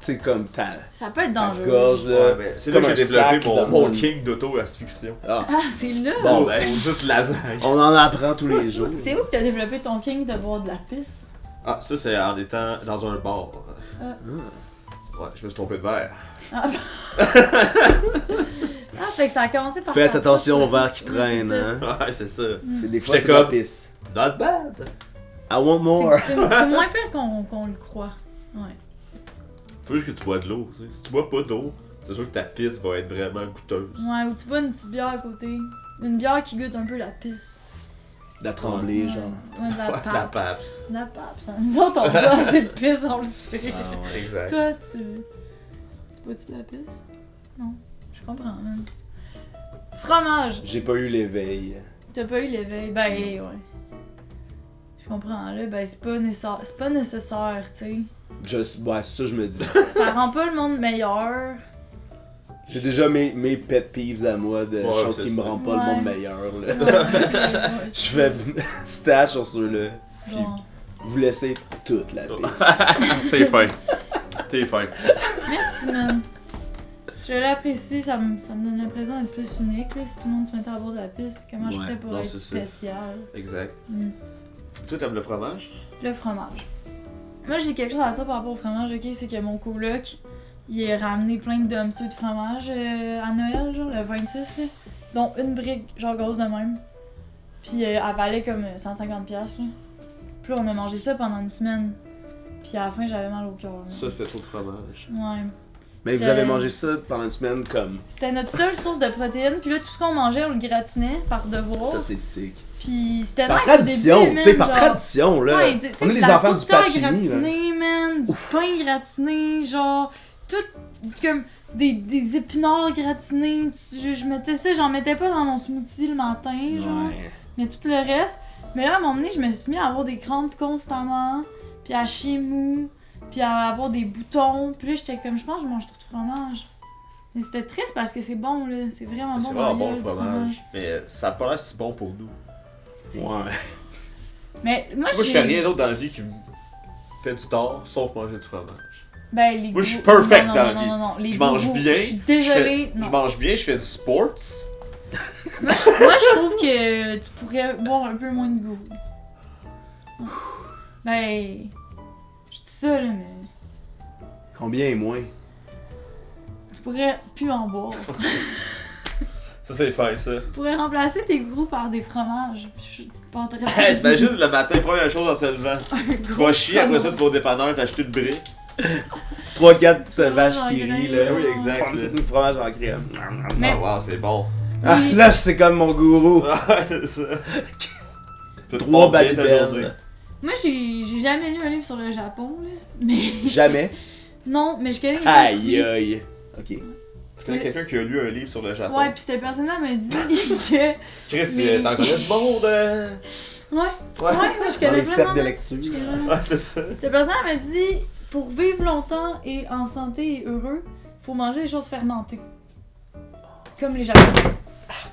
Tu sais, comme ta Ça peut être ta dangereux. gorge, là. Ouais, mais c'est là Comme que un j'ai développé sac mon, dans mon une- king d'auto-asphyxion. Ah, Ah, c'est là. Bon, Au- ben, au juste lasagne. on en apprend tous les jours. C'est où que t'as développé ton king de boire de la pisse? Ah, ça, c'est en étant dans un bar. Ah. Ouais, je me suis trompé de verre. Ah, fait que ça a commencé par. Faites ta attention aux propre verres qui pisse. Oui, c'est traînent, ça. hein. Ouais, c'est ça. C'est des fois, J'étais c'est de la comme- pisse. Not bad. I want more. C'est moins pire qu'on le croit. Ouais. Faut juste que tu bois de l'eau. Tu sais. Si tu bois pas d'eau, c'est sûr que ta pisse va être vraiment goûteuse. Ouais, ou tu bois une petite bière à côté. Une bière qui goûte un peu la pisse. De la tremblée, Ouais. genre. Ouais, de la Ouais, paps. la paps. De la paps. Hein. Nous autres, on boit assez de pisse, on le sait. Ah, ouais. Exact. Toi, tu bois-tu de la pisse? Non. Je comprends, man. Fromage. J'ai pas eu l'éveil. T'as pas eu l'éveil? Ben, ouais. Je comprends, là. Ben, c'est pas nécessaire, tu Ouais, ça, je me dis. sais. Ça rend pas le monde meilleur. J'ai déjà mes pet peeves à moi de Ouais, choses c'est qui me ça. rendent pas Ouais. le monde meilleur, là. Ouais, Je fais stage sur ceux-là. Bon. Vous laissez toute la pisse. C'est fin. T'es fin. Merci, man. Je l'apprécie, ça me donne l'impression d'être plus unique, là, si tout le monde se mettait à boire de la pisse. Comment je Ouais, ferais pour non, être c'est ça. spécial? Exact. Mm. Toi, t'aimes le fromage? Le fromage. Moi, j'ai quelque chose à dire par rapport au fromage, ok? C'est que mon coloc, il a ramené plein de dumpsters de fromage à Noël, genre, le 26, là. Dont une brique, genre grosse de même. Puis elle valait comme 150$, là. Puis là, on a mangé ça pendant une semaine. Puis à la fin, j'avais mal au cœur. là. Ça, c'était trop de fromage. Ouais. Mais vous avez mangé ça pendant une semaine comme. C'était notre seule source de protéines. Puis là, tout ce qu'on mangeait, on le gratinait par devoir. Ça, c'est sick. Puis c'était Par nice tradition, au début, tu sais, man, par genre. tradition, là. Ouais, tu sais, on est les la enfants du tourtière Pacini, là. gratinée, man, du pain gratiné, genre, tout, comme des épinards gratinés, je mettais ça, j'en mettais pas dans mon smoothie le matin, genre, Ouais. mais tout le reste. Mais là, à un moment donné, je me suis mis à avoir des crampes constamment, puis à chier mou, puis à avoir des boutons, puis là, j'étais comme, je pense que je mange trop de fromage. Mais c'était triste parce que c'est bon, là, c'est vraiment bon. C'est dans vraiment la bon gueule, le du fromage. Mais ça a pas l'air si bon pour nous. Ouais. Mais moi, Moi, je fais rien d'autre dans la vie qui me fait du tort, sauf manger du fromage. Ben, les Moi, je suis goûts- perfect non, dans la non, vie. non, non, les Je mange goûts, bien. Je suis désolée. Je mange bien, je fais du sports. Moi, je trouve que tu pourrais boire un peu moins de goût. Ben, je dis ça, là, mais Combien et moins? tu pourrais plus en boire. Ça, c'est fin, ça. Tu pourrais remplacer tes goûts par des fromages. Puis tu te porterais Hey, t'imagines le matin, première chose en se levant. un Tu gros vas chier, après ça, fromage. tu vas au dépanneur t'acheter une brique. 3-4 petites Fromage vaches en qui grains. rient, là. Oui, exact. là. Du fromage en crème. Mais- Ah, wow, c'est bon. Ah, Oui. là, c'est comme mon gourou. Ouais, c'est ça. Tout 3 part bien ta journée. Babybel. Moi, j'ai jamais lu un livre sur le Japon, là. Mais. Jamais. Non, mais je connais quelqu'un Aïe qui- aïe. Ok. Tu connais quelqu'un qui a lu un livre sur le Japon? Ouais, pis cette personne-là m'a dit que. Chris, Mais- t'en connais du monde, Ouais, ouais, moi, je Dans connais les cercles de vraiment. lecture. Ouais, c'est ça. Cette personne m'a dit pour vivre longtemps et en santé et heureux, faut manger des choses fermentées. Comme les Japonais.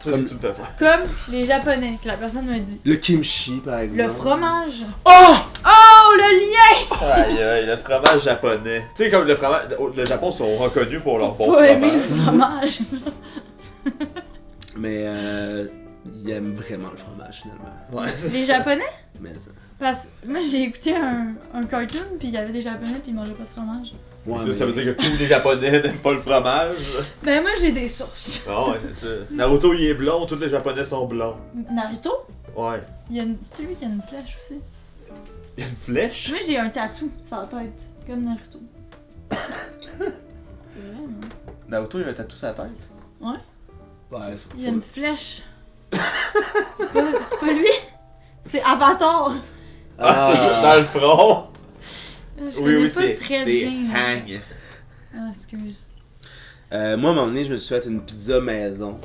Tu me fais faire. Comme les Japonais, que la personne m'a dit. Le kimchi, par exemple. Le fromage. Oh! Oh, le lien! Aïe aïe, le fromage japonais. Tu sais, comme le fromage. Le Japon sont reconnus pour leur bon Pas aimer le fromage. fromage. Mais il aime vraiment le fromage, finalement. Ouais, c'est Les ça. Japonais? Mais ça. Parce que moi, j'ai écouté un cartoon, puis il y avait des Japonais, puis ils mangeaient pas de fromage. Ouais, Ça veut dire que tous les Japonais n'aiment pas le fromage. Ben, moi, j'ai des sources. Non, ouais, c'est ça. Naruto, il est blond, tous les Japonais sont blonds. Naruto? Ouais. C'est lui qui a une flèche aussi. Il y a une flèche. Moi, j'ai un tatou sur la tête, comme Naruto. C'est vrai, non? Naruto, il a un tatou sur la tête. Ouais, c'est Il y a une flèche. C'est pas lui? C'est Avatar. Ah, c'est ça, dans le front. Je Oui, connais oui, pas c'est très bien. là. Hang. Ah, excuse. Moi, à un moment donné, je me suis fait une pizza maison.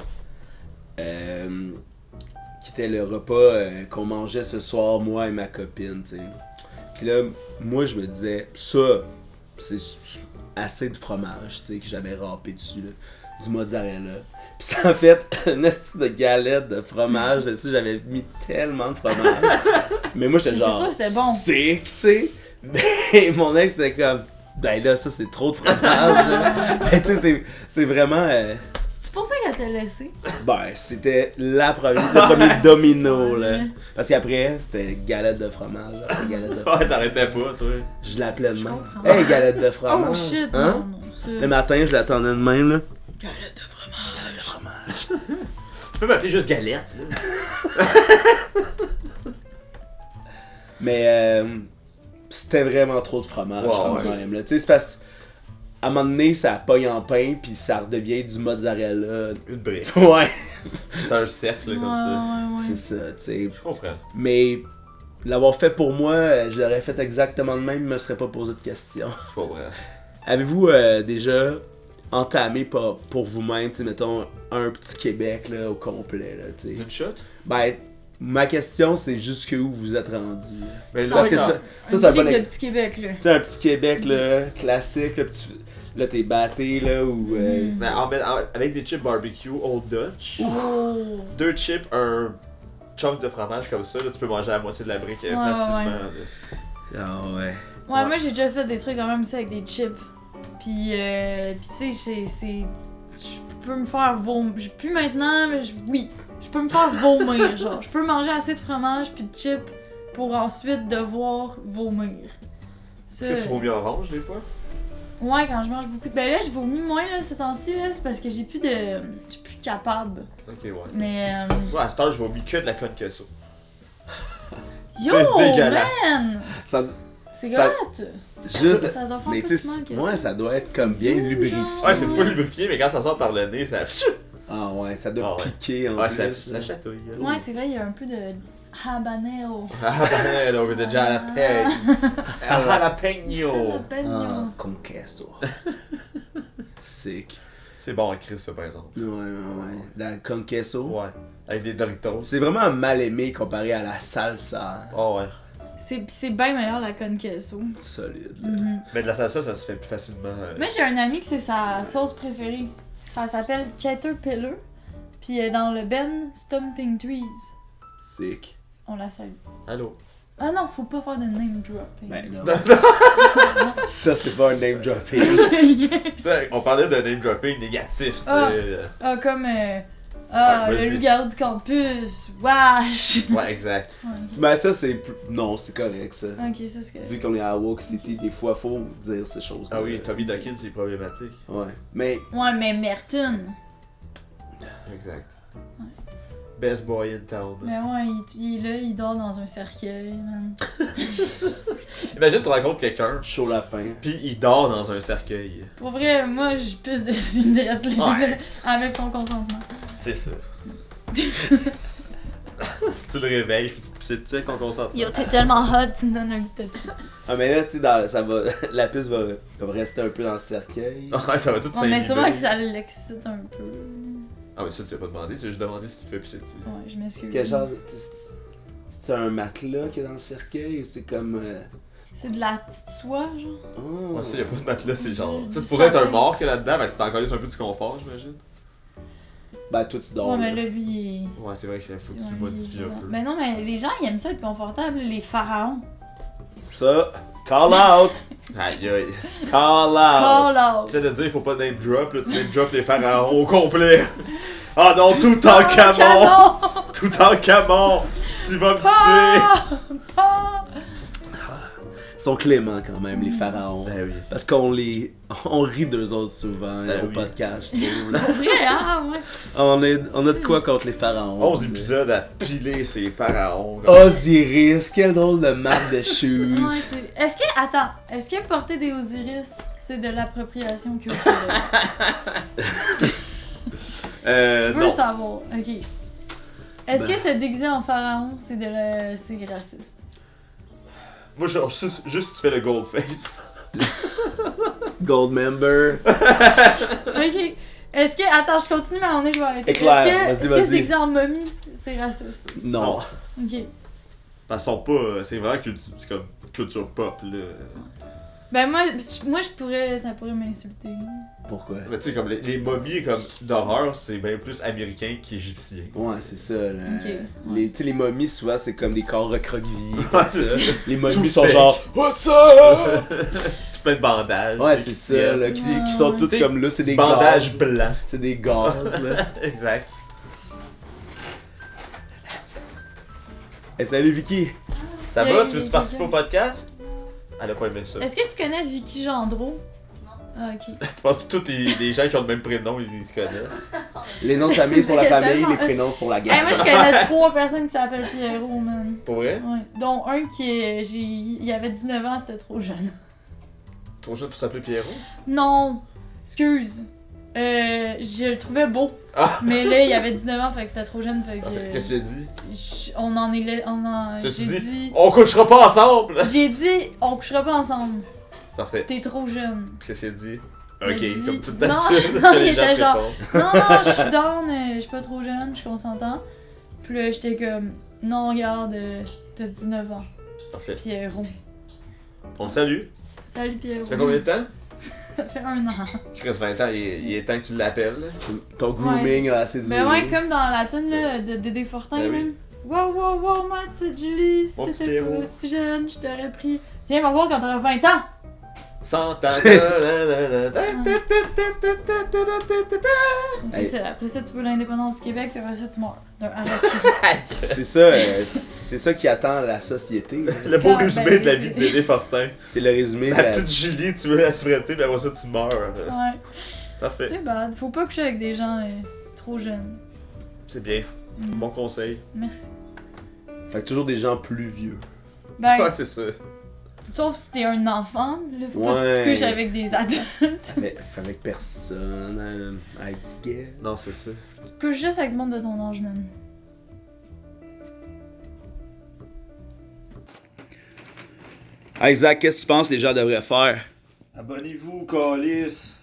Qui était le repas qu'on mangeait ce soir, moi et ma copine, tu sais. Puis là, moi, je me disais, ça, c'est assez de fromage, tu sais, que j'avais râpé dessus, là. Du mozzarella. Puis ça a fait une astuce de galette de fromage dessus, j'avais mis tellement de fromage. Mais moi, j'étais Mais genre, c'est sûr que c'était bon. sick, tu sais. Mais mon ex était comme, ben là, ça, c'est trop de fromage, là. Ben, tu sais, c'est vraiment... C'est pour ça qu'elle t'a laissé. Ben, c'était le premier domino, là. Parce qu'après, c'était galette de fromage. Après galette de fromage. Ouais, t'arrêtais pas, toi. Je l'appelais de Je même. comprends. Hey, galette de fromage. Oh shit, Hein? non, non, ça. Le matin, je l'attendais de même, là. Galette de fromage. Galette de fromage. Tu peux m'appeler juste Galette, là. Mais, c'était vraiment trop de fromage, Ouais, quand ouais. même, là. Tu sais, c'est parce à un moment donné, ça pogne en pain, puis ça redevient du mozzarella. Une brique. Ouais, C'est un cercle, là, Ouais, comme ça. ouais, ouais. c'est ça, tu sais. Je comprends. Mais, l'avoir fait pour moi, je l'aurais fait exactement de même, je me serais pas posé de questions. Je comprends. Avez-vous déjà entamé pour vous-même, tu sais, mettons, un petit Québec là, au complet, là, tu sais? Une shot? Ben, ma question, c'est jusqu'où vous êtes rendu. Mais Parce que quand- ça, Un c'est un bon brick de exemple. petit Québec, là. Tu sais, un petit Québec, là, classique, là, t'es batté, là, ou... Mm. Mais avec des chips barbecue Old Dutch, Oh. 2 chips, un chunk de fromage comme ça, là, tu peux manger la moitié de la brique Ouais, facilement. ouais. là. Ah ouais. Ouais, moi j'ai déjà fait des trucs quand même aussi avec des chips. Puis tu sais, je peux me faire vomir. Plus maintenant, mais oui, je peux me faire vomir. Genre, je peux manger assez de fromage puis de chips pour ensuite devoir vomir. Ça, Est-ce que tu vomis orange des fois? Ouais, quand je mange beaucoup de... Ben là, je vomis moins, là, ces temps-ci, là, c'est parce que j'ai plus capable. Ok, ouais. Mais... Ouais, à cette heure, je vomis que de la conne queso. Yo, C'est dégueulasse. man! Ça, C'est Ça- hot! juste. Ça doit faire Mais plus tu sais, mal que ouais, ça. ça doit être comme bien doux, lubrifié. genre. Ouais, c'est pas lubrifié, mais quand ça sort par le nez, ça. Ah ouais, ça doit Ah ouais. piquer en Ouais, plus. ça chatouille. Ouais, c'est vrai, il y a un peu de habanero. Ah, ben, over the jalapeno. Jalapeno. Jalapeno. Ah, con queso. Sick. C'est bon à Chris, ça, par exemple. Ouais. La con queso. Ouais. Avec des Doritos. C'est vraiment mal aimé comparé à la salsa. Oh, ouais. C'est bien meilleur la con queso. Solide. Là. Mhm. Mais de la salsa, ça se fait plus facilement. Moi, j'ai un ami que c'est sa sauce préférée. Ça s'appelle Caterpillar. Puis elle est dans le Ben Stomping Trees. Sick. On la salue. Allô? Ah non, faut pas faire de name dropping. Ben non. Ça, c'est pas un name dropping. Ça, on parlait d'un name dropping négatif, tu Ah. sais. Ah, comme... Ouais, le vas-y. loup-garou du campus. Wesh! Ouais, exact. Ouais. Ben ça, c'est... Non, c'est correct, ça. Ok, ça c'est que... Vu qu'on est à Walk City, des fois, faut dire ces choses-là. Ah oui, Tommy Dawkins, c'est problématique. Ouais. Mais... Ouais, mais Merton. Exact. Ouais. Best boy in town. Mais ouais, il est là, il dort dans un cercueil, man. Imagine, tu rencontres quelqu'un, Chaud lapin. pis il dort dans un cercueil. Pour vrai, moi, je pisse dessus une drette, là, Ouais. avec son consentement. C'est ça. Tu le réveilles, je peux te pisser dessus avec ton consentement. Yo, t'es tellement hot, tu me donnes un goût de pipi. Ah mais là, tu sais, ça va... la piste va comme rester un peu dans le cercueil. Ouais, ça va tout Ouais, mais s'imbiber. sûrement que ça l'excite un peu. Ah, mais ça, tu l'as pas demandé, tu as juste demandé si tu te fais pisser dessus. Ouais, je m'excuse. C'est quel genre... C'est un matelas qui est dans le cercueil ou c'est comme... C'est de la petite soie, genre. Oh. Ouais, ça, y'a pas de matelas, c'est genre. Du Tu sais, tu pourrais être un satin. mort qui est là-dedans, mais tu t'en colles un peu du confort, j'imagine. Ben toi, tu dors. Ouais, mais là. là, lui, il est... Ouais, c'est vrai qu'il faut que tu Ouais, modifies il est un vivant. peu. Mais non, mais les gens, ils aiment ça être confortable, les pharaons. Ça, call out! Aïe aïe. Call out! Call out! Tu sais de dire, il faut pas name drop, là, tu name drop les pharaons au complet. Ah non, tout en camon! canon! Tout en camon! Tu vas me tuer! Pas! Pas! Ils sont cléments quand même, les pharaons. Ben oui. Parce qu'on on rit d'eux autres souvent Ben au oui. podcast, je trouve. là. Pour vrai, ah ouais. on a de quoi contre les pharaons. 11 épisodes à piler ces pharaons. Osiris, quel drôle de marque de shoes. Ouais, est-ce que porter des Osiris, c'est de l'appropriation culturelle? Je veux Non. savoir. Ok. Est-ce Ben. que se déguiser en pharaon, c'est raciste? Moi, genre, juste tu fais le gold face. Gold member. Ok. Est-ce que. Attends, je continue, mais on est, je vais arrêter. Éclair, Est-ce que vas-y. se déguiser en momie, c'est raciste? Non. Ok. Parce qu'ils sont pas. C'est vraiment c'est comme culture pop, là. Ben moi ça pourrait m'insulter. Pourquoi? Mais tu sais, comme les momies comme d'horreur, c'est bien plus américain qu'égyptien. Ouais, c'est ça. Là. Ok, ouais. Tu sais, les momies, souvent, c'est comme des corps recroquevillés. Ouais, Comme c'est ça. ça. Les momies Tout sont sec. genre What's up? Tout plein de bandages. Ouais, des c'est ça, tiennent. là, qui sont Ouais. toutes Tu sais, comme là, c'est des bandages gaz. blancs. C'est des gaz, là. Exact. Hey, salut Vicky! Ça Il y a- va? il Tu y a veux-tu participer au quelqu'un. podcast? Elle a pas aimé ça. Est-ce que tu connais Vicky Gendreau? Ah, ok. Tu penses que tous les gens qui ont le même prénom, ils se connaissent? Les noms de famille, c'est pour la C'est famille, tellement- les prénoms, c'est pour la Hey, guerre. moi, je connais 3 personnes qui s'appellent Pierrot, man. Pour vrai? Ouais. Dont un il avait 19 ans, c'était trop jeune. Trop jeune pour s'appeler Pierrot? Non! Excuse. Je le trouvais beau. Ah! Mais là, il avait 19 ans, fait que c'était trop jeune, fait que... Qu'est-ce que tu as dit? On en est là... Tu as J'ai dit, dit... on couchera pas ensemble! J'ai dit, on couchera pas ensemble. Parfait. T'es trop jeune. Qu'est-ce qu'il a dit? Il a Ok, dit- comme tout Non, d'habitude, non, que il les gens était genre- répondent. Non, je suis down, je suis pas trop jeune, je suis consentant. Puis là, j'étais comme, non, regarde, t'as 19 ans. Parfait. Pierrot. On le salue. Salut Pierrot. Ça fait combien de temps? Ça fait 1 an. Je reste 20 ans, il est temps que tu l'appelles. Ton grooming a assez duré. Ben ouais, comme dans la tune là, de Dédé Fortin, Ben oui. même. Wow, wow, wow, Matt, c'est Julie. Si Mon petit t'étais Pierrot. pas si jeune, je t'aurais pris. Viens me voir quand t'auras 20 ans. 100 ans. C'est ça. Après ça, tu veux l'indépendance du Québec, puis après ça, tu meurs. D'un harakiri. C'est ça qui attend la société. Le beau résumé de la oui, vie de c'est- Dédé Fortin. C'est le résumé de La la... petite Julie, tu veux la souveraineté, puis après ça, tu meurs. Ouais. Parfait. C'est bad. Faut pas coucher avec des gens trop jeunes. C'est bien. Mm. Bon conseil. Merci. Fait que toujours des gens plus vieux. Ben, Ouais, c'est ça. sauf si t'es un enfant, là, faut pas que tu Ouais. te couches avec des adultes. Mais avec personne, I guess. Non, c'est ça. Tu te couches juste avec le monde de ton âge, même. Isaac, qu'est-ce que tu penses que les gens devraient faire? Abonnez-vous, Calis.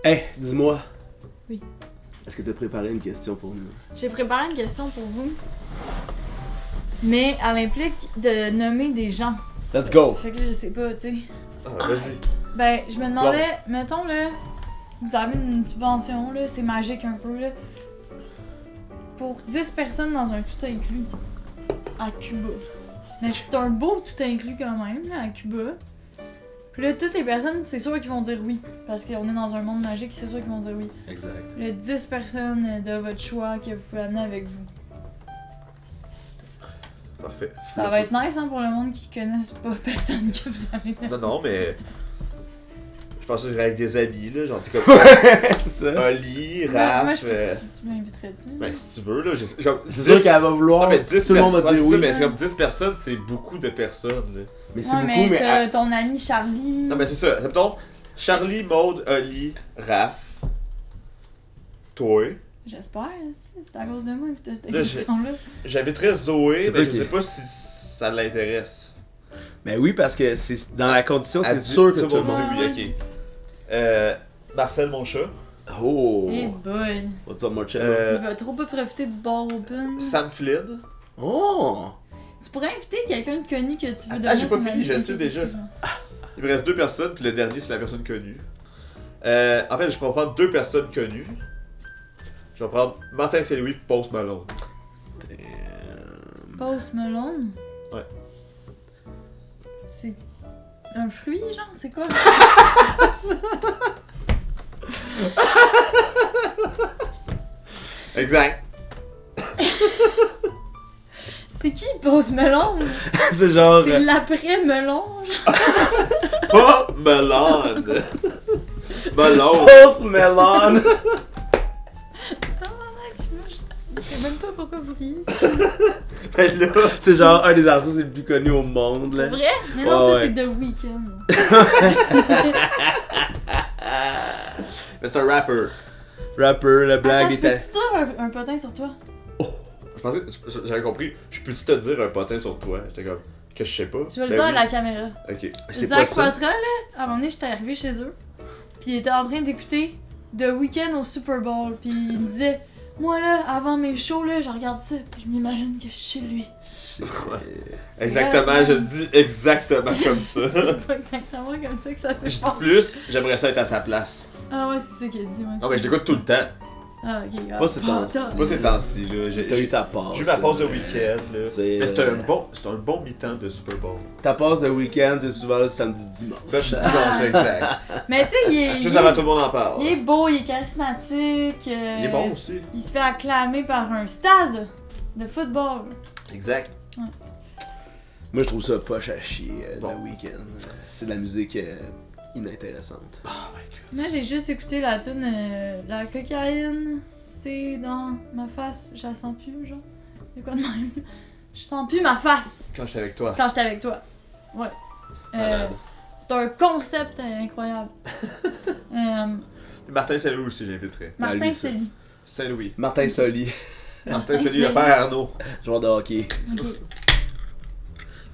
Hey, dis-moi. Oui. Est-ce que t'as préparé une question pour nous? J'ai préparé une question pour vous. Mais elle implique de nommer des gens. Let's go! Fait que là, je sais pas, tu sais. Ah, vas-y. Ben, je me demandais, mettons là, vous avez une subvention, là, c'est magique un peu, là. Pour 10 personnes dans un tout inclus à Cuba. Mais c'est un beau tout inclus quand même, là, à Cuba. Puis là, toutes les personnes, c'est sûr qu'ils vont dire oui. Parce qu'on est dans un monde magique, c'est sûr qu'ils vont dire oui. Exact. Là, 10 personnes de votre choix que vous pouvez amener avec vous. Parfait. Ça va être nice, hein, pour le monde qui connaisse pas personne que vous allez. Non, non, mais. Je pensais que j'irais avec des amis, là. Genre, tu sais, C'est ça. comme. Oli, Moi, Raph. tu m'inviterais-tu? Ben, si tu veux, là. Comme, C'est sûr qu'elle va vouloir. Non, mais 10 tout le monde personnes. va dire ouais, c'est ça, oui. mais c'est comme 10 personnes, c'est beaucoup de personnes, là. Mais c'est Ouais, beaucoup, mais mais. t'as ton ami Charlie. Non, mais c'est ça. Mettons, Charlie, Maude, Oli, Raph. Toi. J'espère, c'est à cause de moi que t'as cette Là, j'ai- question-là. J'inviterais Zoé, C'est mais toi je qui- sais pas si ça l'intéresse. Mais oui, parce que c'est dans la condition, Elle c'est dit- sûr que tout tout le le monde monde. dit oui, ok. Marcel, mon chat. Oh! Hey boy. What's up, my channel? Il va trop pas profiter du bar open. Sam Flynn. Oh! Tu pourrais inviter quelqu'un de connu que tu veux Ah, j'ai devenir pas son fini, ami. je Ok, sais déjà. excuse-moi. Il me reste 2 personnes, puis le dernier, c'est la personne connue. En fait, je peux prendre 2 personnes connues. Je vais prendre Martin Saint-Louis et Post Malone. Damn. Post Malone. Ouais. C'est un fruit, genre? C'est quoi? Exact. C'est qui Post Malone? C'est genre. C'est l'après-melon, genre? Pas Malone. Malone. Post Melon! Je sais même pas pourquoi vous riez. Ben là. C'est genre un des artistes les plus connus au monde, là. Pour vrai? Mais non, Ouais, ça ouais. c'est The Weeknd. Mais c'est un rapper. Rapper, la Attends, blague je était. peux-tu dire un potin sur toi? Je pensais, j'avais compris. Je peux-tu te dire un potin sur toi? J'étais comme, que je sais pas. Je vais le Ben dire à oui. la caméra. Ok. C'est Zach pas ça. Poitras, là, à un moment donné, j'étais arrivé chez eux, puis il était en train d'écouter The Weeknd au Super Bowl, puis il me disait, moi là, avant mes shows, là, je regarde ça, puis je m'imagine que je suis chez lui. C'est Exactement, vrai, je le dis exactement comme ça. C'est pas exactement comme ça que ça Je se dis passe. plus, j'aimerais ça être à sa place. Ah ouais, c'est ça qu'il a dit. Ouais, Non, mais je l'écoute tout le temps. Ah, ok. Ah, Pas ces temps-ci. putain. Pas ces temps-ci, là. T'as eu ta passe. J'ai eu ma pause de là. week-end, là. C'est- Mais c'est un bon mi-temps de Super Bowl. Ta passe de week-end, c'est souvent le samedi dimanche. Ça, je dis dimanche, exact. Mais tu sais, il est. Juste il avant est- tout le monde en parle. Il est beau, il est charismatique. Il est bon aussi. Il se fait acclamer par un stade de football. Exact. Moi, je trouve ça poche à chier, Bon. le week-end. C'est de la musique inintéressante. Oh my god. Moi, j'ai juste écouté la tune La cocaïne, c'est dans ma face, je la sens plus, genre. C'est quoi de même? Je sens plus ma face Quand j'étais avec toi. quand j'étais avec toi. Ouais. Malade. C'est un concept incroyable. Martin Saint-Louis aussi, j'inviterais. Martin lui, ça. Célie. Saint-Louis. Martin Soli, Martin Saint-Louis, le frère Arnaud. joueur de hockey. Ok.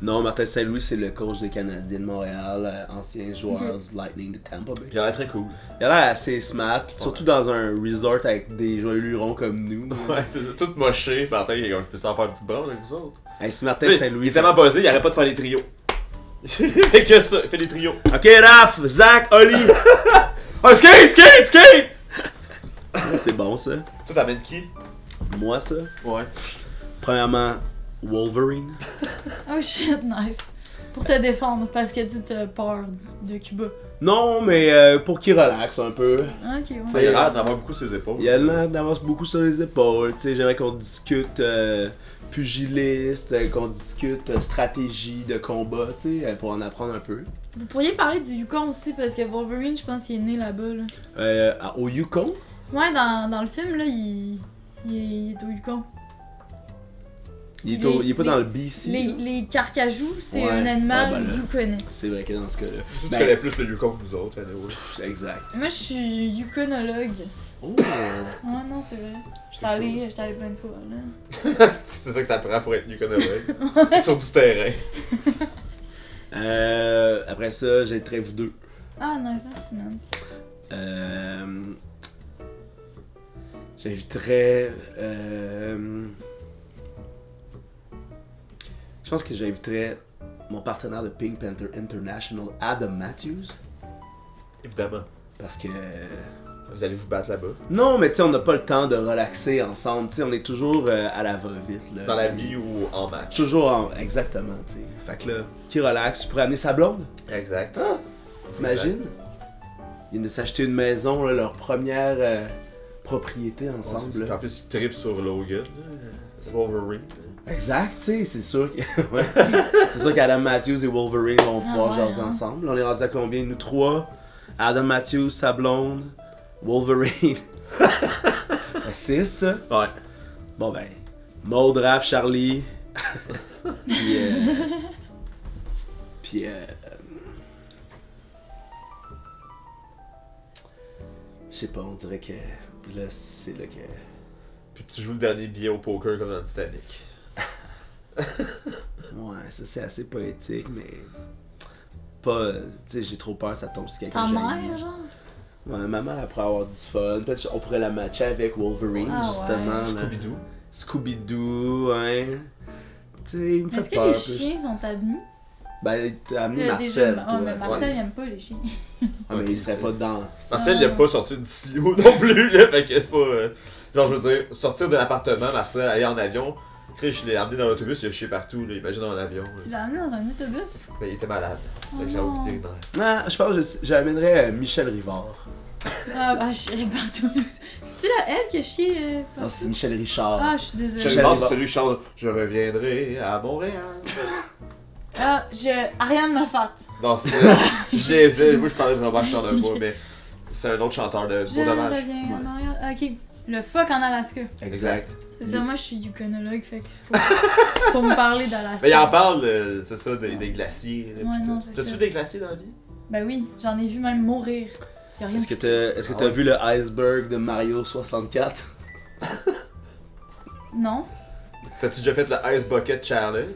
Non, Martin Saint-Louis, c'est le coach des Canadiens de Montréal, ancien joueur du Lightning de Tampa Bay. Il a l'air très cool. Il a l'air assez smart, surtout dans un resort avec des joyeux comme nous. Ouais, c'est ça. Tout moché. Martin, il est comme, je peux s'en faire une petite branche avec vous autres. Hey, si Martin Il Saint-Louis. est tellement buzzé, il arrête pas de faire des trios. Il fait que ça, il fait des trios. Ok, Raph, Zach, Oli! Oh, skate, skate, skate! C'est bon ça. Toi, t'amènes qui? Moi, ça. Ouais. Premièrement, Wolverine. Oh shit, nice. Pour te défendre, parce que tu as peur de Cuba. Non, mais pour qu'il relaxe un peu. Ok, ouais. Ça, il a l'air d'avoir beaucoup ses épaules. Il a l'air d'avoir beaucoup sur les épaules. Tu sais, j'aimerais qu'on discute pugiliste, qu'on discute stratégie de combat, tu sais, pour en apprendre un peu. Vous pourriez parler du Yukon aussi, parce que Wolverine, je pense qu'il est né là-bas. Là. Au Yukon? Ouais, dans le film, là, il est au Yukon. Il est pas dans le BC. Les carcajous, c'est Ouais. un animal Ah, ben là. yukonais. C'est vrai que dans ce cas-là. Tu connais plus le Yukon que nous autres, anyway. Exact. Moi, je suis yukonologue. Oh! Ouais, non, c'est vrai. J'étais allée plein de fois, là. C'est ça que ça prend pour être Yukonologue. Sur du terrain. Après ça, j'ai le trêve 2. Ah, nice, merci, man. J'inviterais. Je pense que j'inviterais mon partenaire de Pink Panther International, Adam Matthews. Évidemment. Parce que. Vous allez vous battre là-bas. Non, mais tu sais, on n'a pas le temps de relaxer ensemble. Tu sais, on est toujours à la va-vite. Là. Dans la vie ou en match. Toujours en. Exactement, tu sais. Fait que là, qui relaxe, tu pourrais amener sa blonde? Exact. T'imagines? Ils viennent de s'acheter une maison, là, leur première propriété ensemble. Ouais, là. en plus, ils trippent sur Logan, là. Wolverine. Exact, tu sais, c'est sûr que. Ouais. C'est sûr qu'Adam Matthews et Wolverine vont pouvoir ouais, jaser hein. ensemble. On est rendu à combien? Nous trois. Adam Matthews, sa blonde, Wolverine. 6, ça. Ouais. Bon ben. Maud, Raph, Charlie. Puis. Puis. Je sais pas, on dirait que. Là, c'est là que. Puis tu joues le dernier billet au poker comme dans Titanic. Ouais, ça c'est assez poétique, mais. Pas. Tu sais, j'ai trop peur, ça tombe sur quelqu'un Ta que mère, j'aime. genre? Ouais, ma mère, elle pourrait avoir du fun. Peut-être qu'on pourrait la matcher avec Wolverine, Ah, justement. ouais. là. Scooby-Doo. Scooby-Doo, ouais. Tu sais, il me Est-ce fait que peur. les un peu. chiens sont admis? Ben, t'as amené Il y a Marcel, déjà- toi. Oh, mais Marcel, Ouais. il aime pas les chiens. Ah, mais il serait pas dedans. Marcel, il a pas sorti d'ici non plus, là. Fait que c'est pas. Genre, je veux dire, sortir de l'appartement, Marcel, aller en avion. Chris, je l'ai emmené dans l'autobus, il a chié partout, là. Imagine dans l'avion. là. Tu l'as amené dans un autobus? Ben, il était malade. Fait que j'ai Oh envie non. de dire, Ah, je pense que j'amènerais Michel Rivard. Ah, bah, je chierais partout. C'est-tu là, elle qui a chié Non, partout? c'est Michel Richard. Ah, je suis désolée. Je Michel pense que Rivard. celui qui chante Je reviendrai à Montréal. Ah, Ariane Moffat. Non, c'est. Je les ai. Moi, je parlais de Robert Charlebois, mais c'est un autre chanteur de Je Beau Dommage. reviens à Montréal. Ah, ok. Le fuck en Alaska. Exact. C'est ça, moi je suis yukonologue, fait qu'il faut me parler d'Alaska. Mais il en parle, c'est ça, des glaciers. là, Ouais, pis non, tout. c'est T'as-tu ça. des glaciers dans la vie? Ben oui, j'en ai vu même mourir. Y a rien Est-ce que de- t'as vu le iceberg de Mario 64? Non. T'as-tu déjà fait le Ice Bucket Challenge?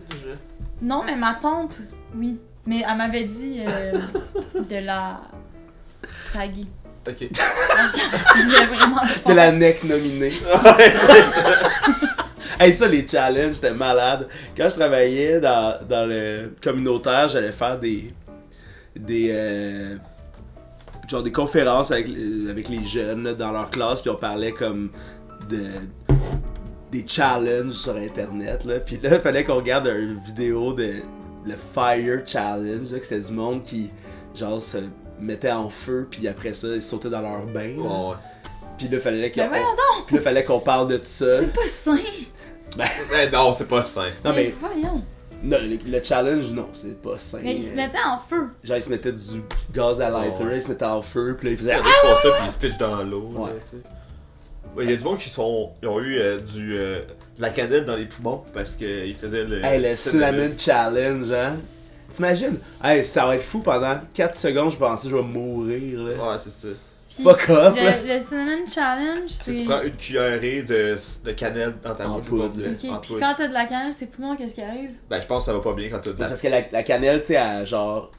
Non, mais ma tante, oui. Mais elle m'avait dit de la taguer. Ok. Parce qu'elle voulait vraiment le faire. T'es la NEC nominée. Ouais, c'est ça. Hey, ça, les challenges, c'était malade. Quand je travaillais dans le communautaire, j'allais faire des genre des conférences avec les jeunes là, dans leur classe, puis on parlait comme des challenges sur internet là. Puis là, il fallait qu'on regarde une vidéo de le Fire Challenge, là, que c'était du monde qui genre se mettait en feu, puis après ça, ils sautaient dans leur bain. là. Ouais, ouais. Puis là, fallait Ben voyons puis là, fallait qu'on parle de ça. C'est pas sain. Eh, non, c'est pas sain. Non, mais voyons. non, le challenge, non, c'est pas sain. Mais il se mettait en feu. Genre, il se mettait du gaz à lighter, Ouais. il se mettait en feu, puis là, il faisait. Ils font ça puis ils se pitchent dans l'eau. Ouais. là, tu sais. Ouais, il y a du monde qui ont eu de la cannelle dans les poumons parce qu'ils faisaient le. Hey, le Cinnamon Challenge, hein? T'imagines? Hey, ça va être fou pendant 4 secondes, je pensais que je vais mourir, là. Ouais, c'est ça. Puis Fuck off, là. le Cinnamon Challenge, c'est. Tu prends une cuillerée de cannelle dans ta En bouche. poudre, là, Ok, en puis poudre. quand t'as de la cannelle, c'est poumon, qu'est-ce qui arrive? Ben, je pense que ça va pas bien quand t'as de C'est la. parce que la cannelle, tu sais, elle, genre,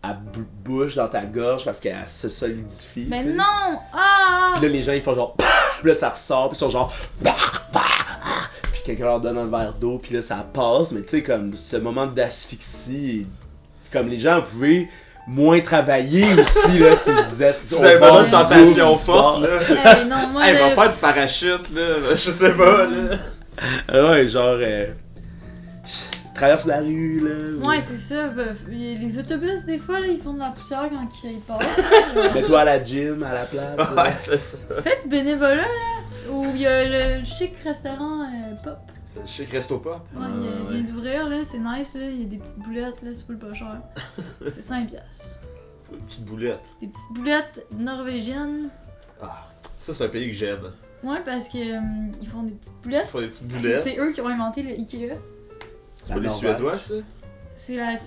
elle bouge dans ta gorge parce qu'elle se solidifie. Mais tu sais. non! Ah! Puis là, les gens, ils font genre. Puis là, ça ressort, puis ils sont genre. Puis quelqu'un leur donne un verre d'eau, puis là, ça passe. Mais tu sais, comme ce moment d'asphyxie, comme les gens, vous pouvez moins travailler aussi, là, si vous êtes. Si au vous avez bord besoin de du sensations bout, du fortes, sport. là. Hey, non, moi, Hey, va le- faire du parachute, là. Je sais pas, là. Ouais, genre. Tu traverses la rue, là. Ouais, c'est ça. Les autobus, des fois, là, ils font de la poussière quand ils passent. Là, Mets-toi à la gym, à la place. là. Ouais, c'est ça. Faites du bénévolat, là, où il y a le chic restaurant Pop. Chez Resto Pop. Ouais, il vient d'ouvrir, là, c'est nice, là. Il y a des petites boulettes, là, c'est pas cher. C'est 5$. Une petite boulette. Des petites boulettes norvégiennes. Ah, ça, c'est un pays que j'aime. Ouais, parce que ils font des petites Ils boulettes. font des petites boulettes. C'est eux qui ont inventé le Ikea. C'est pas les Suédois, ça? C'est la même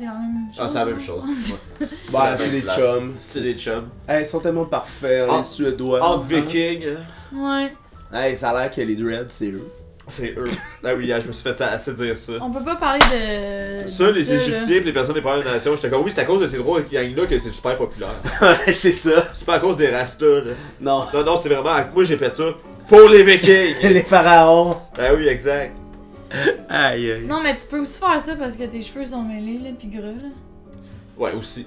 chose. Ah, c'est la même je chose. pense. Ouais. Bah, la c'est même des place. chums. C'est des chums. Hey, ils sont tellement parfaits, En- les Suédois. Entre Vikings, Ouais. Hey, ça a l'air que les Dreads, c'est eux. c'est eux. Ah oui, je me suis fait assez dire ça. On peut pas parler de. Ça, de les là. Égyptiens et les personnes des Premières Nations, j'étais comme oui, c'est à cause de ces trois gangs-là que c'est super populaire. Ouais, c'est ça. C'est pas à cause des Rastas, là. Non. Non, non, c'est vraiment. Moi, j'ai fait ça pour les Vikings. Les pharaons. Ah oui, exact. Aïe, aïe. Non, mais tu peux aussi faire ça parce que tes cheveux sont mêlés, là, pis gras, là. Ouais, aussi.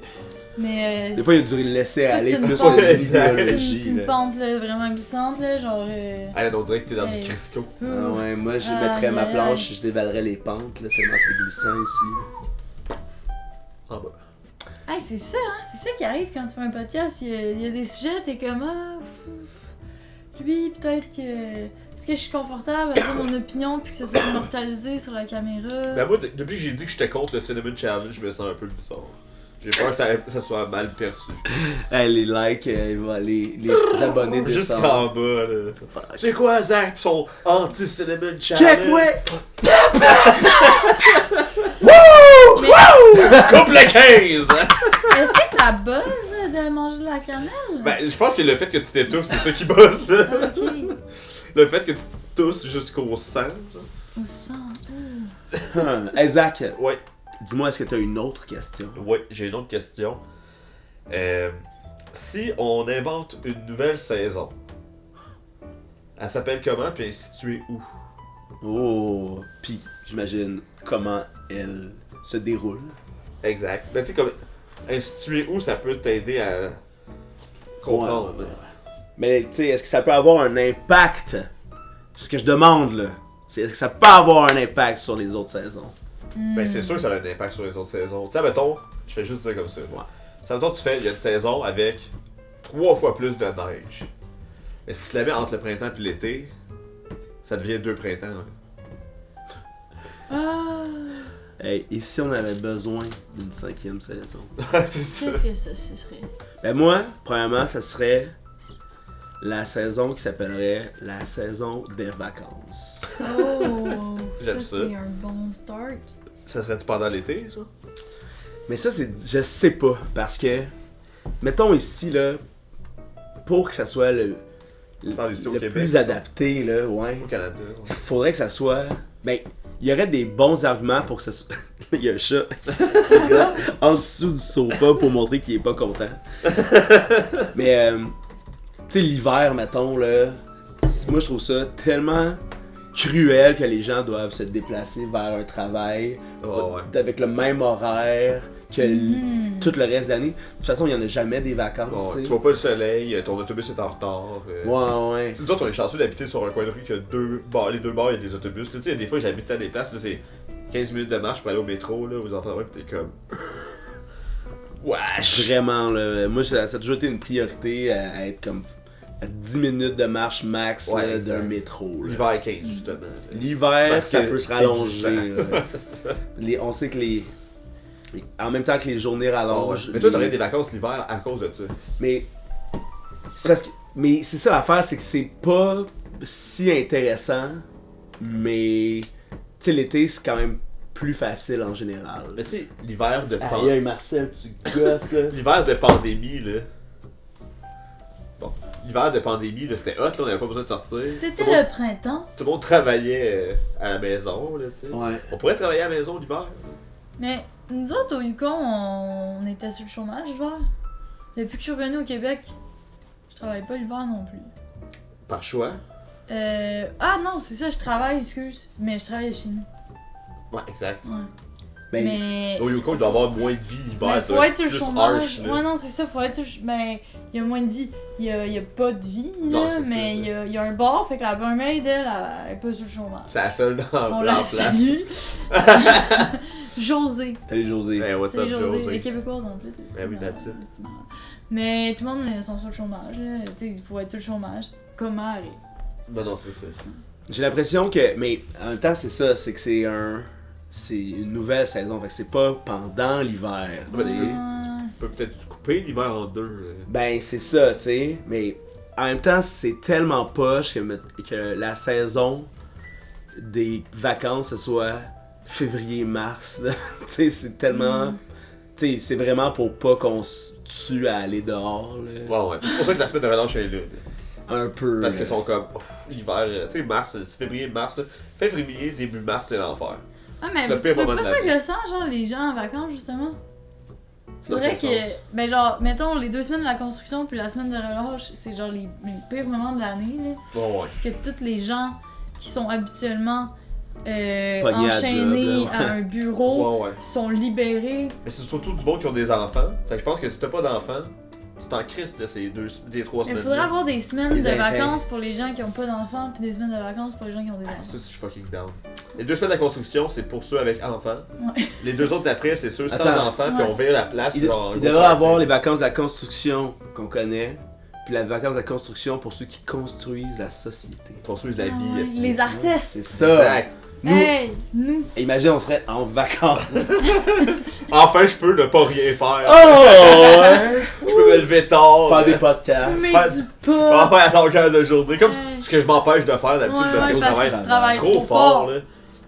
Mais. Des fois, il y a du laisser Ça, aller c'est une plus pente. sur Exact. c'est l'idéologie. une là. pente, là, vraiment glissante, là, genre. Ah, on dirait que t'es dans du Hey. Crisco. Ah ouais, moi, je Aïe, mettrais ma aïe, planche, je dévalerais les pentes, là, tellement c'est glissant ici. En bas. Hey, c'est ça, hein, c'est ça qui arrive quand tu fais un podcast. Il y a des sujets, t'es comme, lui, peut-être que. Est-ce que je suis confortable à dire mon opinion puis que ce soit immortalisé sur la caméra? Ben moi, depuis que j'ai dit que j'étais contre le Cinnamon Challenge, je me sens un peu bizarre. J'ai peur que ça soit mal perçu. Hey, les likes, les abonnés descendent. Jusqu'en bas, là. C'est quoi, Zach, pis son anti-Cinnamon Challenge? Check, ouais! Coupe le 15! Hein? Est-ce que ça buzz de manger de la cannelle? Ben, je pense que le fait que tu t'étouffes, c'est ça qui bosse, là. Ah, ok. Le fait que tu tousses jusqu'au sang. genre. Au sang. Hey, Zach, Ouais, dis-moi, est-ce que t'as une autre question? ouais, j'ai une autre question. Si on invente une nouvelle saison, elle s'appelle comment, puis elle est située où? Oh, pis j'imagine comment elle se déroule. Exact. Ben, tu sais, comme. Elle est située où, ça peut t'aider à comprendre. Ouais. Mais tu sais, est-ce que ça peut avoir un impact? Ce que je demande là, c'est est-ce que ça peut avoir un impact sur les autres saisons? Ben, c'est sûr que ça a un impact sur les autres saisons. Tu sais, mettons, je fais juste dire comme ça. Ouais. Ça, mettons, il y a une saison avec 3 fois plus de neige. Mais si tu la mets entre le printemps et l'été, ça devient 2 printemps. Ah! Hey, et si on avait besoin d'une 5e saison? C'est ça. Qu'est-ce que ça serait? Ben moi, premièrement, ça serait la saison qui s'appellerait la saison des vacances. Oh! J'aime ça, ça. c'est un bon start. Ça serait-tu pendant l'été, ça? Mais ça, c'est. Je sais pas, parce que. Mettons ici, là, pour que ça soit le parles ici au le Québec, plus mettons. adapté, là, ouais. Au Canada. Faudrait que ça soit. Ben, il y aurait des bons arguments pour que ça soit. Il y a un chat qui gosse en dessous du sofa pour montrer qu'il est pas content. Mais, tu sais, l'hiver, mettons, là. Moi, je trouve ça tellement cruel que les gens doivent se déplacer vers un travail Oh, ouais. avec le même horaire que tout le reste de l'année. De toute façon, il y en a jamais des vacances, Oh, tu tu sais. vois pas le soleil, ton autobus est en retard. Ouais, ouais. Tu sais, nous autres, on est chanceux d'habiter sur un coin de rue qui a les deux bords, il y a des autobus. Là, tu sais, il y a des fois, j'habite à des places, là, c'est 15 minutes de marche pour aller au métro, là, aux enfants, pis t'es comme. Wesh! Vraiment, là. Moi, ça a toujours été une priorité à être comme à 10 minutes de marche max Ouais, là, exact. d'un métro. là. L'hiver est 15, justement. L'hiver, Parce ça que peut se c'est rallonger. glissant. là. C'est ça. On sait que en même temps que les journées rallongent. Mais toi, t'aurais des vacances l'hiver à cause de ça. Mais c'est parce que. Mais c'est ça l'affaire, c'est que c'est pas si intéressant, mais tu sais, l'été, c'est quand même plus facile en général. Mais tu sais, l'hiver de Aïe, aïe, Marcel, tu gosses, là. L'hiver de pandémie, là. Bon, l'hiver de pandémie, là, c'était hot, là, on avait pas besoin de sortir. C'était Tout le monde- le printemps. Tout le monde travaillait à la maison, là, tu sais. Ouais. On pourrait travailler à la maison l'hiver. Mais nous autres, au Yukon, on était sur le chômage l'hiver. Depuis que je suis revenue au Québec, je travaille pas l'hiver non plus. Par choix. Ah non, c'est ça, je travaille, excuse. Mais je travaille chez nous. Ouais, exact. Ouais. Ben, Mais. Au Yukon, il doit avoir moins de vie l'hiver. Mais faut être sur le plus chômage. harsh, là. Ouais, non, c'est ça, faut être sur le Ben, il y a moins de vie. Il y a pas de vie, là, Non, c'est mais ça. il y a un bar, fait que la barmaid, elle est pas sur le chômage. C'est la seule dans On en la place. salue. José. Salut José. Hey, what's C'est up, José. Les José? Québécoises en plus. C'est Ben oui, marrant, that's it. c'est marrant. Mais tout le monde sont sur le chômage. Là. Tu sais, il faut être sur le chômage. Comment arrive? Ben non, c'est ça. J'ai l'impression que. Mais en même temps, c'est ça, c'est que c'est une nouvelle saison. Fait que c'est pas pendant l'hiver. Ouais, tu sais. Tu peux peut-être couper l'hiver en deux. Là. Ben, c'est ça, tu sais. Mais en même temps, c'est tellement poche que la saison des vacances, ce soit février-mars. Tu sais, c'est tellement. Tu sais, c'est vraiment pour pas qu'on se tue à aller dehors. Là. Ouais. C'est pour ça que la semaine de relâche est là. Un peu. Parce qu'ils sont comme. L'hiver, tu sais, mars, c'est février-mars. Là. Février, début mars, c'est l'enfer. Ah, mais C'est le vous pire trouvez moment pas de ça l'année. gossant, genre, les gens en vacances, justement? Dans Faudrait quel que. sens? Ben, genre, mettons, les 2 semaines de la construction puis la semaine de relâche, c'est genre les pires moments de l'année, là. Bon, ouais. Parce que tous les gens qui sont habituellement Pognés à enchaînés job, à un bureau Ouais. sont libérés. Mais c'est surtout du monde qui ont des enfants. Fait que je pense que si t'as pas d'enfants, c'est en crise, là, ces 3 Il semaines. faudrait avoir des semaines Des de enfants. vacances pour les gens qui ont pas d'enfants puis des semaines de vacances pour les gens qui ont des enfants. Ça, je suis fucking down. Les 2 semaines de la construction, c'est pour ceux avec enfants. Ouais. Les 2 autres d'après, c'est ceux sans Attends. enfants qui Ouais. ont viré la place. Il genre, il gros devrait party. avoir les vacances de la construction qu'on connaît, puis les vacances de la construction pour ceux qui construisent la société. Ils construisent la Ah vie. ouais, esti. les artistes! C'est ça. Exact. Nous, Hey! Nous! imagine, on serait en vacances. Enfin, je peux ne pas rien faire. Oh ouais. Je peux me lever tard. Faire des podcasts. Fumer faire du Ah pot! ouais, à longueur de journée. Comme Hey. ce que je m'empêche de faire d'habitude Ouais, parce ouais, que je parce travaille que tu travailles trop trop fort. fort. Là.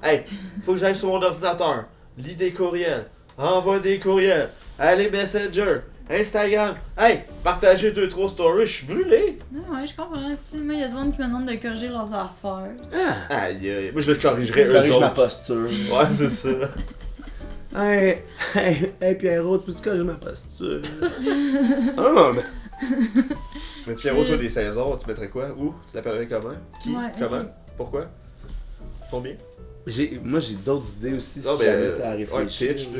Hey, faut que j'aille sur mon ordinateur, lis des courriels, envoie des courriels, aller Messenger, Instagram, hey, partager 2-3 stories, je suis brûlé. Ouais, je comprends. Moi, il y a du monde qui me demande de corriger leurs affaires. Aïe, aïe, moi je le corrigerais eux Corrige ma autres. posture. Ouais, c'est ça. Hey Pierrot, peux-tu corriger ma posture? Oh, mais... Mais Pierrot, toi, des saisons, tu mettrais quoi? Où? Tu l'appellerais comment? Qui? Ouais, Comment? ok. Pourquoi? Combien? Moi j'ai d'autres idées aussi Non, si mais, j'avais été à ouais, réfléchir. pitch, là.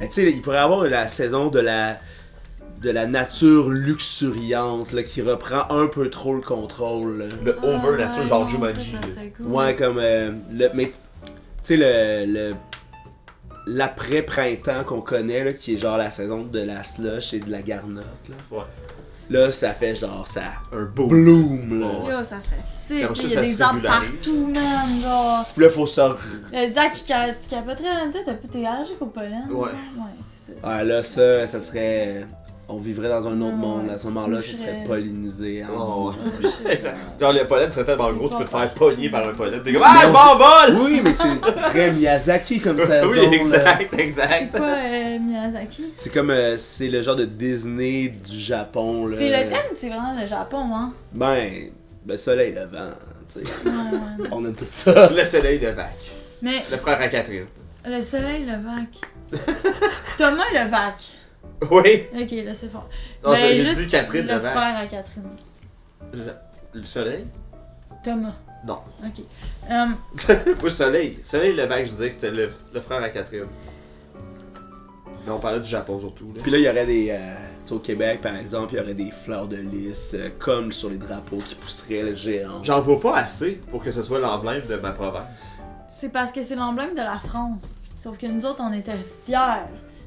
Mais tu sais, il pourrait y avoir la saison de la nature luxuriante là, qui reprend un peu trop le contrôle. Là. Le over nature, ouais, genre non, Jumanji. Ça là. serait cool. Ouais, comme mais tu sais l'après-printemps qu'on connaît là, qui est genre la saison de la slush et de la garnotte là. Ouais. Là, ça fait genre ça Un beau. bloom là. Ouais. Yo, ça serait sick. Comme ça, Il y a ça des se arbres régularise. partout, man. Genre. Puis là, faut ça. Zach, tu capoterais. Toi, t'es allergique au pollen. Ouais. genre? Ouais, c'est ça. Ouais, là, ça serait. On vivrait dans un autre Ouais, monde. À ce tu moment-là, ça coucherais. serait pollinisé. Oh, ouais. Oh, shit. Exact. Genre le pollen serait tellement gros, tu peux te faire Partout. pogner par un pollen. T'es comme ah, je m'envole! Oui, mais c'est très Miyazaki comme saison. Oui, là. exact, C'est exact. quoi, Miyazaki? C'est comme. C'est le genre de Disney du Japon. Là. C'est le thème, c'est vraiment le Japon, hein? Ben. Le soleil, le vent. Tu sais. Ouais, ouais. On aime tout ça. Le soleil de Vac. Mais Le frère à Catherine. le soleil, le vac. Thomas, le vac. Oui. Ok, là, c'est fort. Non, Ben, j'ai juste dit Catherine le le Vac. frère à Catherine. Le soleil? Thomas. Non. Ok. Pas le soleil. Soleil le Vac, je disais que c'était le frère à Catherine. Mais on parlait du Japon surtout. Là. Puis là, il y aurait des. Tu sais, au Québec, par exemple, il y aurait des fleurs de lys, comme sur les drapeaux qui pousseraient le géant. J'en vois pas assez pour que ce soit l'emblème de ma province. C'est parce que c'est l'emblème de la France. Sauf que nous autres, on était fiers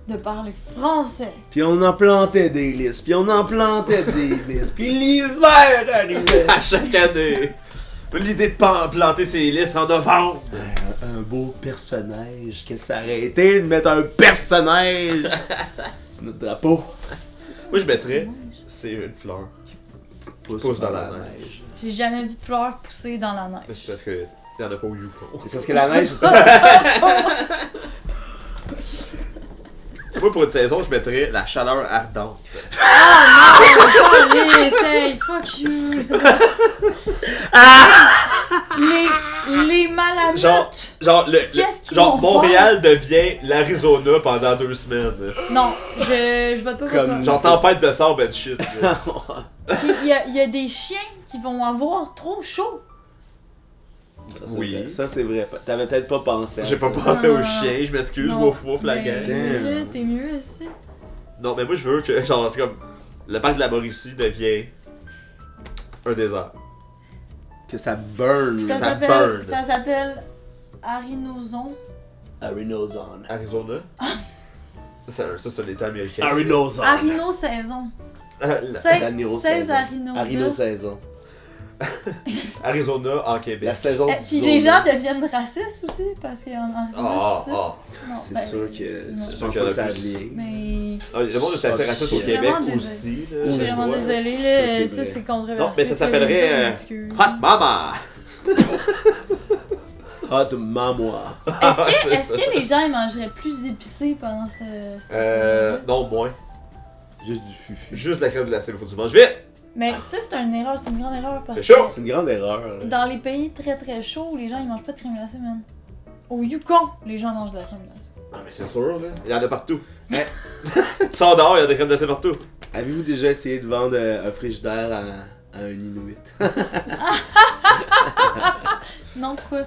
de parler français. Puis on en plantait des lys, puis on en plantait des lys, puis l'hiver arrivait. À chaque année. L'idée de planter ses listes en novembre. Un beau personnage, que ça aurait été de mettre un personnage sur notre drapeau. Moi, je mettrais, c'est une fleur. Pousse dans la neige. J'ai jamais vu de fleurs pousser dans la Mais neige. c'est parce que il y en a pas au Yukon. C'est parce que la neige. Moi, pour une saison, je mettrais la chaleur ardente. Allez, essaye, fuck you! Les malamutes! Genre, Qu'est-ce qu'ils genre vont Montréal devient l'Arizona pendant 2 semaines. Non, je vote pas pour Comme- toi. Genre tempête de sable and shit. là. Il y a des chiens qui vont avoir trop chaud. Oui. Ça, c'est vrai. T'avais peut-être pas pensé à J'ai ça. pas pensé au Non. chien, je m'excuse, Non. wouf wouf la Mais gang. là, t'es mieux aussi. Non, mais moi je veux que, genre, c'est comme, le parc de la Mauricie devient un désert. Que ça burn. Ça Ça s'appelle. burn. Ça s'appelle Arinozon. Arinozone. Arizona. Ça, c'est un état américain. Arinozone. Arino saison. L'Arino 16 saison. Arinosa. Arino saison. Arizona en Québec. La saison Puis du les zone. gens deviennent racistes aussi, parce qu'en Arizona, c'est ça. ah. Non, C'est ben, sûr que excuse-moi. je pense pas que ça a de lien. Mais Ah, le monde est assez raciste au Je suis Québec vraiment aussi. Là, je suis je vraiment vois. désolée, Ça, là, c'est ça vrai. c'est controversé. Non, mais ça s'appellerait, je m'excuse. Hot Mama! Hot mamois. Est-ce que les gens ils mangeraient plus épicé pendant cette saison-là? Non, moins. Juste du fufu. Juste la crème glacée, il faut que tu manges vite! Mais ça c'est une erreur, c'est une grande erreur parce C'est chaud. que C'est une grande erreur. là. dans les pays très très chauds, les gens ils mangent pas de crème glacée, man. Au Yukon, les gens mangent de la crème glacée. Ah, mais c'est sûr, là. Il y en a partout. tu sors dehors, il y a des crèmes glacées partout. Avez-vous déjà essayé de vendre un frigidaire à un Inuit? Non, quoi?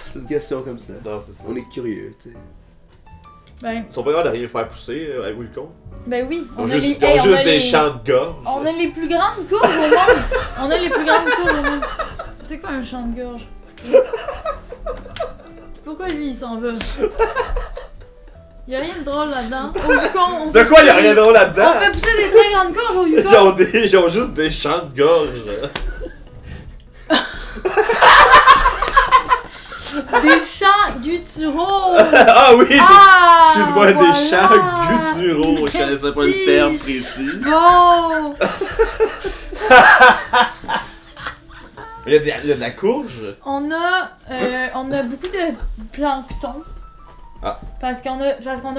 C'est une question comme ça. Non, c'est ça. On est curieux, tu sais. Ben, Ils sont pas capables de rien faire pousser à Wilcon. ben oui, Ils ont on a juste, les, ils ont hey, on juste a des les- champs de gorge. On a les plus grandes courges au monde! On a les plus grandes courges au monde! C'est quoi un champ de gorge? Pourquoi lui il s'en va? Y'a rien de drôle là-dedans. Au Yukon, on De fait quoi, il y a pousser rien de des- drôle là-dedans? On fait pousser des très grandes courges au Ils Yukon! ils ont juste des champs de gorge. Des champs gutturaux! Ah oui, c'est... Ah! Excuse-moi, voilà. des champs gutturaux. Je connaissais pas le Merci. terme précis. Bon! Il y a de la courge. On a beaucoup de plancton. Ah. Parce qu'on a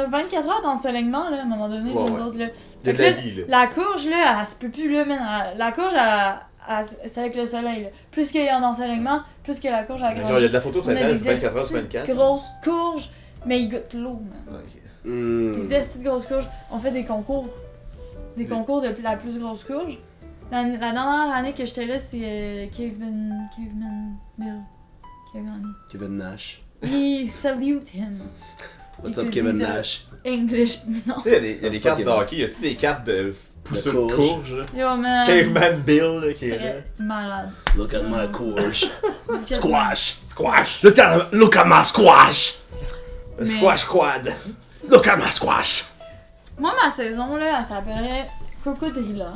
24 heures d'ensoleillement, là, à un moment donné, Ouais, nous ouais. autres, là. Il y a de Fait la que là, vie, là. La courge, là, elle se peut plus, là, man. La courge, c'est avec le soleil, là. Plus qu'il y a d'ensoleillement, plus que la courge a Mais grandi. genre, il y a de la photo sur On a Internet, des c'est 24 heures sur estis 24. de grosses courges, mais ils goûtent l'eau, man. Ok. Des estis de grosses courges. On fait des concours. Des concours de la plus grosse courge. La dernière année que j'étais là, c'est Caveman Bill qui a gagné. Kevin Nash. We salute him. What's up, Because Kevin he's a Nash? English. Non. Tu sais, il y a des C'est cartes pas de hockey. Y a-tu des cartes de pousseux de courge. courge? là? Yo, man. Caveman Bill, là, qui est là. C'est malade. Look at my courge. Look at Squash. Squash! Look at my squash. Le Mais- Squash Quad! Look at my squash. Moi, ma saison, là, elle s'appellerait Crocodrilla.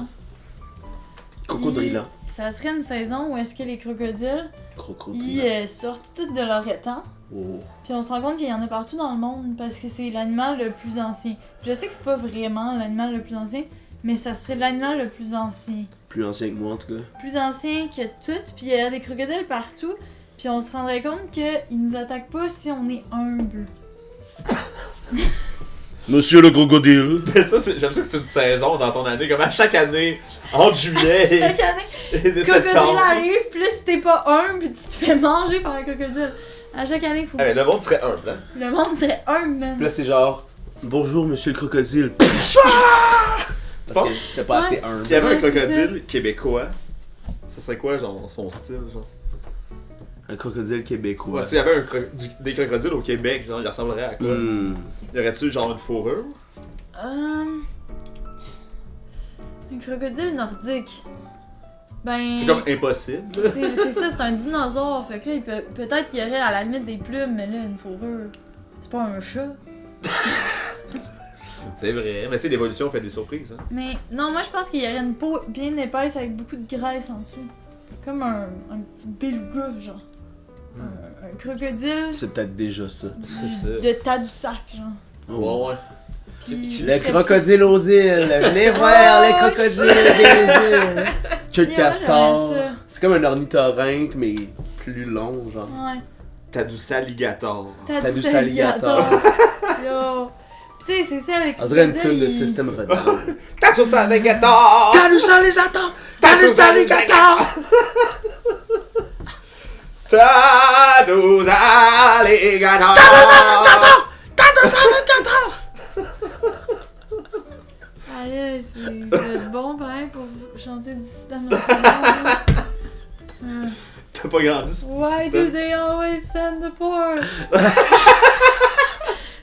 Crocodrilla. Puis, ça serait une saison où est-ce que les crocodiles, ils Crocodrilla. sortent tous de leur étang. Oh. Puis on se rend compte qu'il y en a partout dans le monde parce que c'est l'animal le plus ancien. Je sais que c'est pas vraiment l'animal le plus ancien, mais ça serait l'animal le plus ancien. Plus ancien que moi, en tout cas. Plus ancien que tout, puis il y a des crocodiles partout. Puis on se rendrait compte qu'ils nous attaquent pas si on est humble. Monsieur le crocodile. Mais ça, j'aime ça que c'est une saison dans ton année, comme à chaque année, entre juillet Chaque année, et crocodile septembre. arrive, puis là, si t'es pas humble, tu te fais manger par un crocodile. À chaque année, il faut Eh, que le monde serait humble, hein? le monde serait humble, man. Puis là, c'est genre, bonjour, monsieur le crocodile. Parce que c'était pas assez humble. S'il y avait un Ouais, c'est crocodile québécois, ça serait quoi, genre, son style, genre? Un crocodile québécois. Ouais, s'il y avait des crocodiles au Québec, genre, il ressemblerait à quoi? Hmm. Y aurait-tu genre une fourrure? Un crocodile nordique. Ben. C'est comme impossible. C'est ça, c'est un dinosaure. Fait que là, peut-être qu'il y aurait à la limite des plumes, mais là, une fourrure. C'est pas un chat. C'est vrai, mais c'est l'évolution fait des surprises, hein? Mais non, moi je pense qu'il y aurait une peau bien épaisse avec beaucoup de graisse en dessous. Comme un petit beluga, genre. Un crocodile C'est peut-être déjà ça. C'est ça. de Tadoussac, genre. Oh. Ouais. Puis, Le crocodile aux îles. Venez voir les crocodiles des îles. Que le Yeah, castor. j'aimerais ça. C'est comme un ornithorynque, mais plus long, genre. Ouais. Tadoussac alligator. Tadoussac alligator. Yo. Puis tu sais, c'est ça avec On dirait une tune de il- System of a Down. Tadoussac alligator! Tadoussac alligator! Tadoussac alligator! Tadoussac alligator! Tadoussac alligator! Aïe, c'est bon pareil pour chanter du système. Ouais. T'as pas grandi sur ce Why do système. they always send the poor?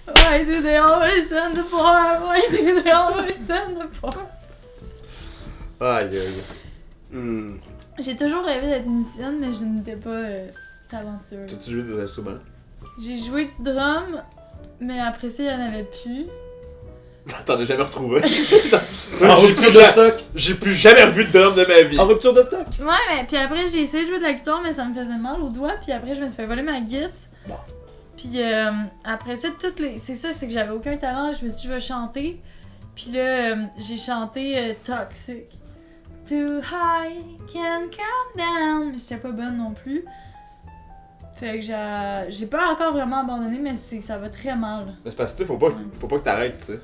Why do they always send the poor? Why do they always send the poor? Aïe, aïe. Hmm. J'ai toujours rêvé d'être musicienne, mais je n'étais pas talentueuse. T'as-tu joué des instruments? J'ai joué du drum, mais après ça, il n'y en avait plus. T'en as jamais retrouvé. En j'ai rupture plus de ja- stock. J'ai plus jamais revu de drum de ma vie. En rupture de stock. Ouais, mais puis après, j'ai essayé de jouer de la guitare, mais ça me faisait mal aux doigts. Puis après, je me suis fait voler ma guitare. Bon. Puis après ça, c'est ça, c'est que j'avais aucun talent. Je me suis dit, je vais chanter. Puis là, j'ai chanté Toxic. Too high, can't come down. Mais j'étais pas bonne non plus. Fait que j'ai pas encore vraiment abandonné, mais ça va très mal. Mais c'est parce que tu sais, faut pas que t'arrêtes, tu sais.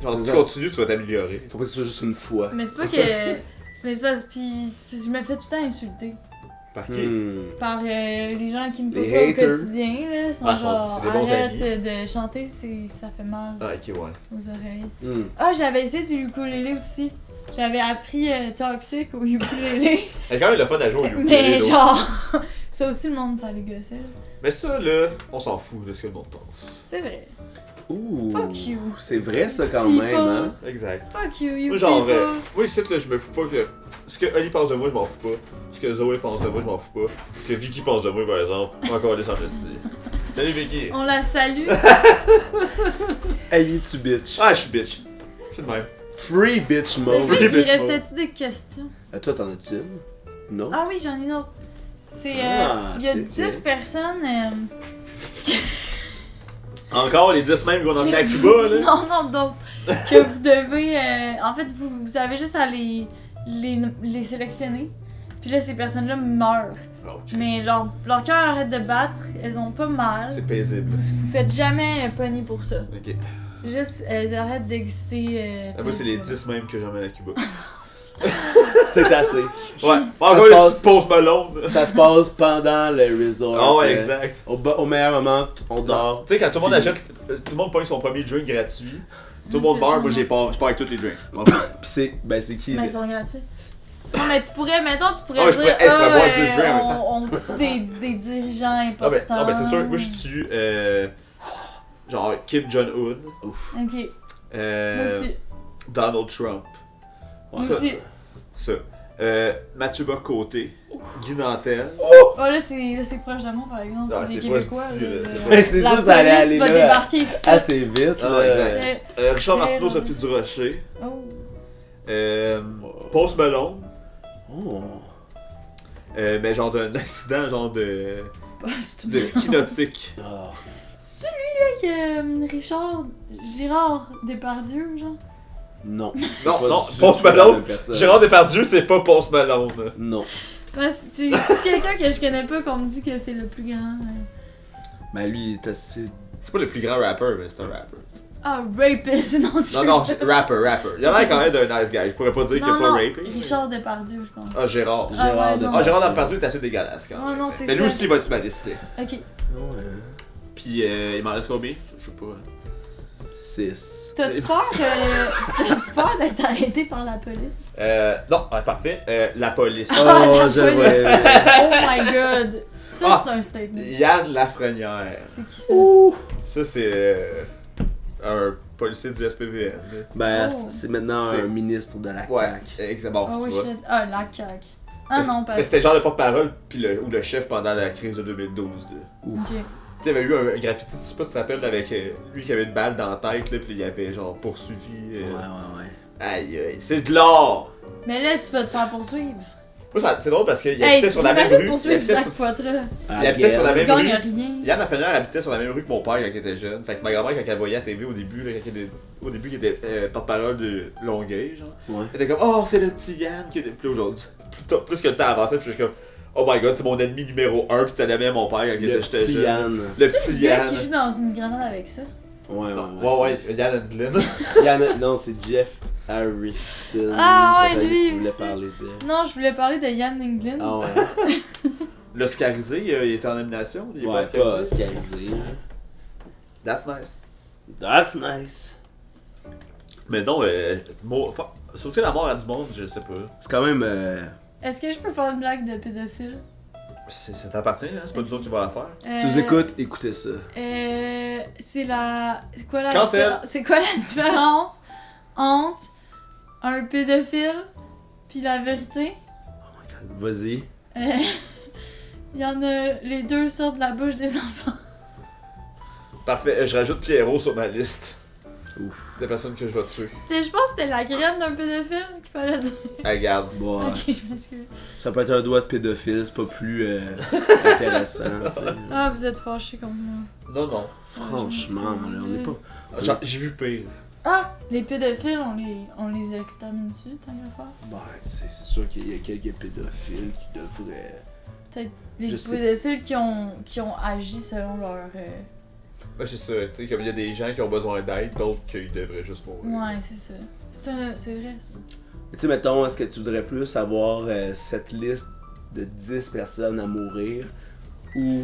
Genre, C'est si tu ça. continues, tu vas t'améliorer. Faut pas que ce soit juste une fois. Mais c'est pas que. Mais c'est parce puis je me fais tout le temps insulter. Par qui? Par les gens qui me Les côtoient au haters. quotidien, là. Sont Ah, genre, c'est des bons arrête amis. de chanter, ça fait mal Ah, ok, ouais. aux oreilles. Hmm. Ah, j'avais essayé du ukulélé aussi. J'avais appris Toxic au ukulélé. C'est quand même le fun à jouer au ukulélé, Mais là. genre, ça aussi, le monde, ça les gossait, là. Mais ça, là, on s'en fout de ce que le monde pense. C'est vrai. Ouh. Fuck you. C'est vrai ça quand People. même, hein. Exact. Fuck you, you Moi, genre, people. moi, ici, là, je me fous pas que. Ce que Oli pense de moi, je m'en fous pas. Ce que Zoé pense de moi, je m'en fous pas. Ce que Vicky pense de moi, par exemple, encore des sans Salut, Vicky. On la salue. Hey, tu bitch. Ah, je suis bitch. C'est le même. Free bitch Mais mode. Oui, il bitch restait-tu des questions? Toi, t'en as-tu une? Non? Ah oui, j'en ai une autre. C'est. Ah, Il y a tiens, 10 personnes. Encore les 10 mêmes qu'on a emmené à Cuba, là. Non, non, d'autres. Que vous devez. En fait, vous avez juste à les sélectionner. Puis là, ces personnes-là meurent. Oh, Mais leur cœur arrête de battre, elles ont pas mal. c'est paisible. Vous faites jamais pogner pour ça. Ok. Juste, elles arrêtent d'exister. Ah, moi, c'est les paisiblement. 10 mêmes que j'emmène à Cuba. C'est assez. Ouais. Ça Encore se une passe- petite pause Malone. Ça se passe pendant le resort. Ah ouais, exact. Au meilleur moment, on dort. Tu sais, quand tout le monde Fini. achète, tout le monde pogne son premier drink gratuit. Tout le monde meurt, moi je pars avec tous les drinks. Pis c'est qui? Mais ils sont gratuits. Non, mais tu pourrais, mettons, tu pourrais Ah, je dire, pourrais- je pourrais boire 10 drinks en même temps. on tue des dirigeants Non, importants. non, mais c'est sûr, moi je tue genre Kim Jong-un, Ok, moi aussi. Donald Trump, Moi ça. aussi. ça. Mathieu Bock-Côté, Guy Nantel. Oh, là, c'est proche de moi, par exemple. Ah, c'est des c'est proche Québécois. d'ici, là, là, c'est là. proche. C'est La sûr, ça allait police aller va là. débarquer ici. Assez vite, Ah, là. exact. Richard Très Martineau, bon. Sophie Durocher. Oh. Post Malone. Oh. Mais genre d'un accident, genre de Post ski nautique. Ah. Celui-là que Richard Girard Depardieu, genre. Non. Non, Pas non, du Post tout la Malone. même personne. Gérard Depardieu, c'est pas Post Malone. Non. Parce que c'est quelqu'un que je connais pas qu'on me dit que c'est le plus grand. Ben lui, il est assez. C'est pas le plus grand rapper, mais c'est un rapper. Ah, rapist, non, tu Non, non, rapper. Il a l'air quand même d'un nice guy. Je pourrais pas dire qu'il a Non, pas non, rapé. Richard Depardieu, je pense. Ah, Gérard. Ah, Gérard ouais, non. Ah, Gérard Depardieu est assez dégueulasse quand Oh, même. non, c'est Mais lui ça. aussi, il va être sur ma liste, tu sais. Ok. Ouais. Puis il m'en reste combien? Je sais pas. 6. T'as-tu peur d'être arrêté par la police? Non, parfait. La police. Oh, la je police. vois. Oh my god! Ça, Ah. c'est un statement. Yann Lafrenière. C'est qui ça? Ça, c'est un policier du SPVM. Ben, Oh. c'est maintenant C'est- un ministre de la Ouais, CAQ. exactement. Ah tu oui, vois. shit. Ah, la CAQ. Ah non, pas Mais c'était genre le porte-parole puis ou le chef pendant la crise de 2012. Là. Ok. Tu sais, il y avait eu un graffiti, je sais pas si tu te rappelles, avec lui qui avait une balle dans la tête, là, puis il avait genre poursuivi. Ouais. Aïe, aïe, c'est de l'or! Mais là, tu vas te faire poursuivre. Moi, c'est drôle parce qu'il Hey, habitait si sur la même t'imagines rue. poursuivre habitait Zach sur- Poitras, Il habitait sur la tu même gagnes rue. rien. Yann Lafrenière habitait sur la même rue que mon père quand il était jeune. Fait que ma grand-mère, quand elle voyait à la TV au début, là, quand au début, qui était porte-parole de Longueuil, genre, Ouais. elle était comme, oh, c'est le petit Yann qui était plus aujourd'hui. Plus que le temps avançait, puis je suis comme, oh my god, c'est mon ennemi numéro 1, puis c'était le même mon père quand Le j'étais petit jeune. Yann. Le C'est petit le gars Yann. qui joue dans une grenade avec ça. Ouais. Ouais, Yann and Glenn. Yann, non, c'est Jeff Harrison. Ah ouais, Peut-être lui que tu voulais aussi. parler de. Non, je voulais parler de Yann Englund. Ah ouais. L'Oscarisé, il était en nomination. Il est Ouais, pas pas Oscarisé. oscarisé. That's nice. That's nice. Mais non, sauter la mort à du monde, je sais pas. C'est quand même. Est-ce que je peux faire une blague de pédophile? Ça t'appartient, hein? C'est pas nous autres qui va la faire. Si vous écoutez ça. C'est la. C'est quoi la Cancel. C'est quoi la différence entre un pédophile puis la vérité? Vas-y. Il y en a. Les deux sortent de la bouche des enfants. Parfait, je rajoute Pierrot sur ma liste. Ouf. Des personnes que je vais tuer. Je pense que c'était la graine d'un pédophile qu'il fallait dire. Regarde. Bon, Ok, je m'excuse. ça peut être un doigt de pédophile, c'est pas plus intéressant. T'sais. Ah, vous êtes fâchés contre moi. Non. Franchement, là, on est pas. Genre, j'ai vu pire. Ah! Les pédophiles, on les extermine dessus, tant qu'à faire. Bah, c'est sûr qu'il y a quelques pédophiles qui devraient. Peut-être les Je sais. pédophiles qui ont agi selon leur. Ouais, c'est ça, tu sais, comme il y a des gens qui ont besoin d'aide, d'autres qui devraient juste mourir. Ouais, c'est ça. C'est vrai, ça. Tu sais, mettons, est-ce que tu voudrais plus avoir cette liste de 10 personnes à mourir ou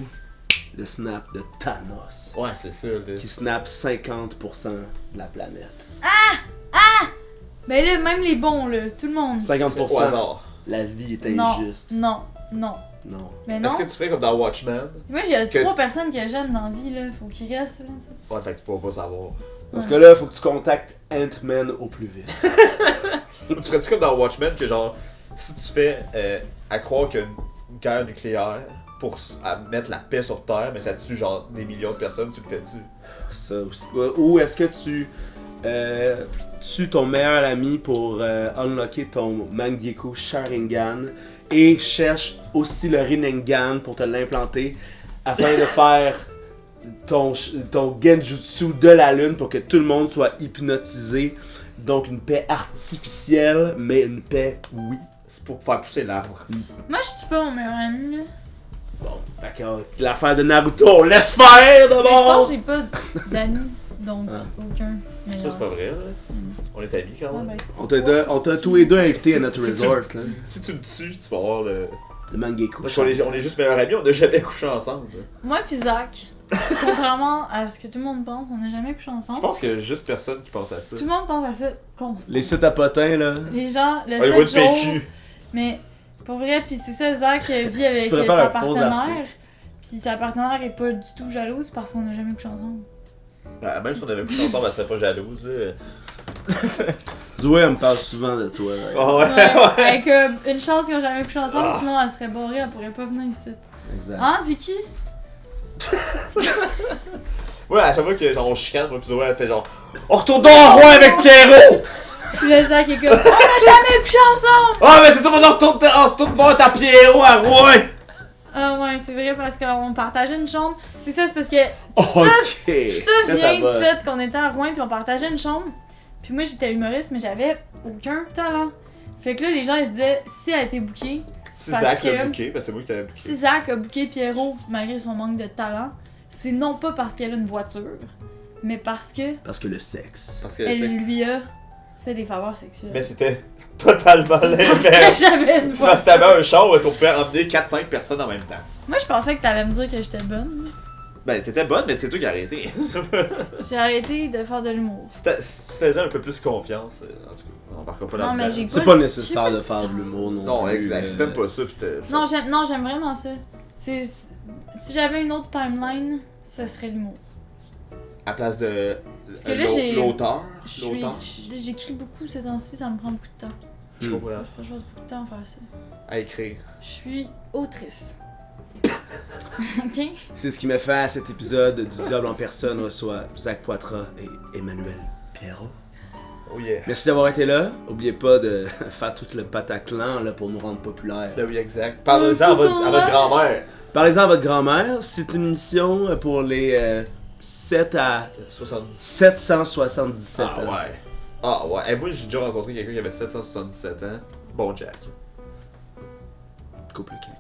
le snap de Thanos Ouais, c'est ça. Là. qui snap 50% de la planète? Ben là, même les bons, là, tout le monde. 50%. Au hasard. La vie est Non, injuste. non. Non. Mais non. Est-ce que tu ferais comme dans Watchmen? Moi, j'ai que- 3 personnes que j'aime dans la vie, là. Faut qu'ils restent, là. ça. Ouais, fait que tu pourras pas savoir. Dans ce cas-là, il faut que tu contactes Ant-Man au plus vite. Tu ferais-tu comme dans Watchmen que genre, si tu fais à croire qu'il y a une guerre nucléaire pour mettre la paix sur Terre, mais ça tue genre des millions de personnes, tu le fais-tu? Ça aussi. Ou est-ce que tu tues ton meilleur ami pour unlocker ton Mangekyou Sharingan et cherches aussi le Rinnegan pour te l'implanter afin de faire ton Genjutsu de la lune pour que tout le monde soit hypnotisé. Donc une paix artificielle, mais une paix oui. C'est pour faire pousser l'arbre. Moi, je tue pas mon meilleur ami, là. Bon, d'accord. L'affaire de Naruto, on laisse faire Mais je pense d'abord! que j'ai pas d'amis, donc aucun. Ça, c'est pas vrai, là. On est amis quand même. On t'a tous les deux invités à notre resort. Là. Si tu me tues, tu vas avoir le. Le Mangekyou. Parce qu'on on est juste meilleurs amis, on n'a jamais couché ensemble. Moi pis Zach, contrairement à ce que tout le monde pense, on n'a jamais couché Je ensemble. pense qu'il y a juste personne qui pense à ça. Tout le monde pense à ça constamment. Les sites à potins, là. Les gens, le Ouais, ouais, 7 jours, PQ. mais pour vrai, pis c'est ça, Zach vit avec pourrais faire sa un faux partenaire, article. pis sa partenaire est pas du tout jalouse parce qu'on n'a jamais couché ensemble. Ben, même si on avait couché ensemble, elle serait pas jalouse. Là. Zoé, elle me parle souvent de toi. Là. Oh, ouais. Ouais, avec une chance qu'ils ont jamais couché ensemble, Ah. sinon elle serait barrée, elle pourrait pas venir ici. Exact. Hein, Vicky? Ouais, à chaque fois que genre, on chicane, moi pis Zoé, elle fait genre on retourne dans le roi avec Pierrot! Pis le Zach est comme, on n'a jamais couché ensemble! Ah, mais c'est ça, on retourne voir ta Pierrot à Rouen! Ah ouais, c'est vrai parce qu'on partageait une chambre. C'est ça, c'est parce que Ok. tout ça Là, vient va. du fait qu'on était à Rouen puis on partageait une chambre. Puis moi j'étais humoriste mais j'avais aucun talent. Fait que là les gens ils se disaient si elle a été bookée, Si Parce Zach que- l'a booké, ben c'est moi qui t'avais booké. si Zach a booké Pierrot malgré son manque de talent, c'est non pas parce qu'elle a une voiture, mais parce que Parce que le sexe. Parce que elle c'est- lui a fait des faveurs sexuelles. Mais c'était totalement Parce que l'inverse. j'avais une Parce que t'avais voiture. un char où est-ce qu'on pouvait emmener 4-5 personnes en même temps. Moi je pensais que t'allais me dire que j'étais bonne. Ben, t'étais bonne, mais c'est toi qui as arrêté. J'ai arrêté de faire de l'humour. Si tu faisais un peu plus confiance, en tout cas, on embarquera pas Non, là-dedans. mais j'ai C'est pas nécessaire de faire de l'humour non, Non, plus. exact. Si t'aimes pas ça, pis t'es. Non, j'aime vraiment ça. Si j'avais une autre timeline, ce serait l'humour. À place de. Parce que là, j'ai- L'auteur. J'écris beaucoup ces temps-ci, ça me prend beaucoup de temps. Je comprends. Je passe beaucoup de temps à faire ça. À écrire. Je suis autrice. Ok? C'est ce qui m'a fait à cet épisode du Diable en personne reçoit Zach Poitras et Emmanuel Pierrot. Oh yeah. Merci d'avoir été là. N'oubliez pas de faire tout le pataclan là, pour nous rendre populaires. Ben oui, exact. Parlez-en à votre grand-mère. Parlez-en à votre grand-mère. C'est une mission pour les 7 à 70. 777 Ah ans. ouais. Ah ouais. Et moi, j'ai déjà rencontré quelqu'un qui avait 777 ans. Bon Jack. Couple King.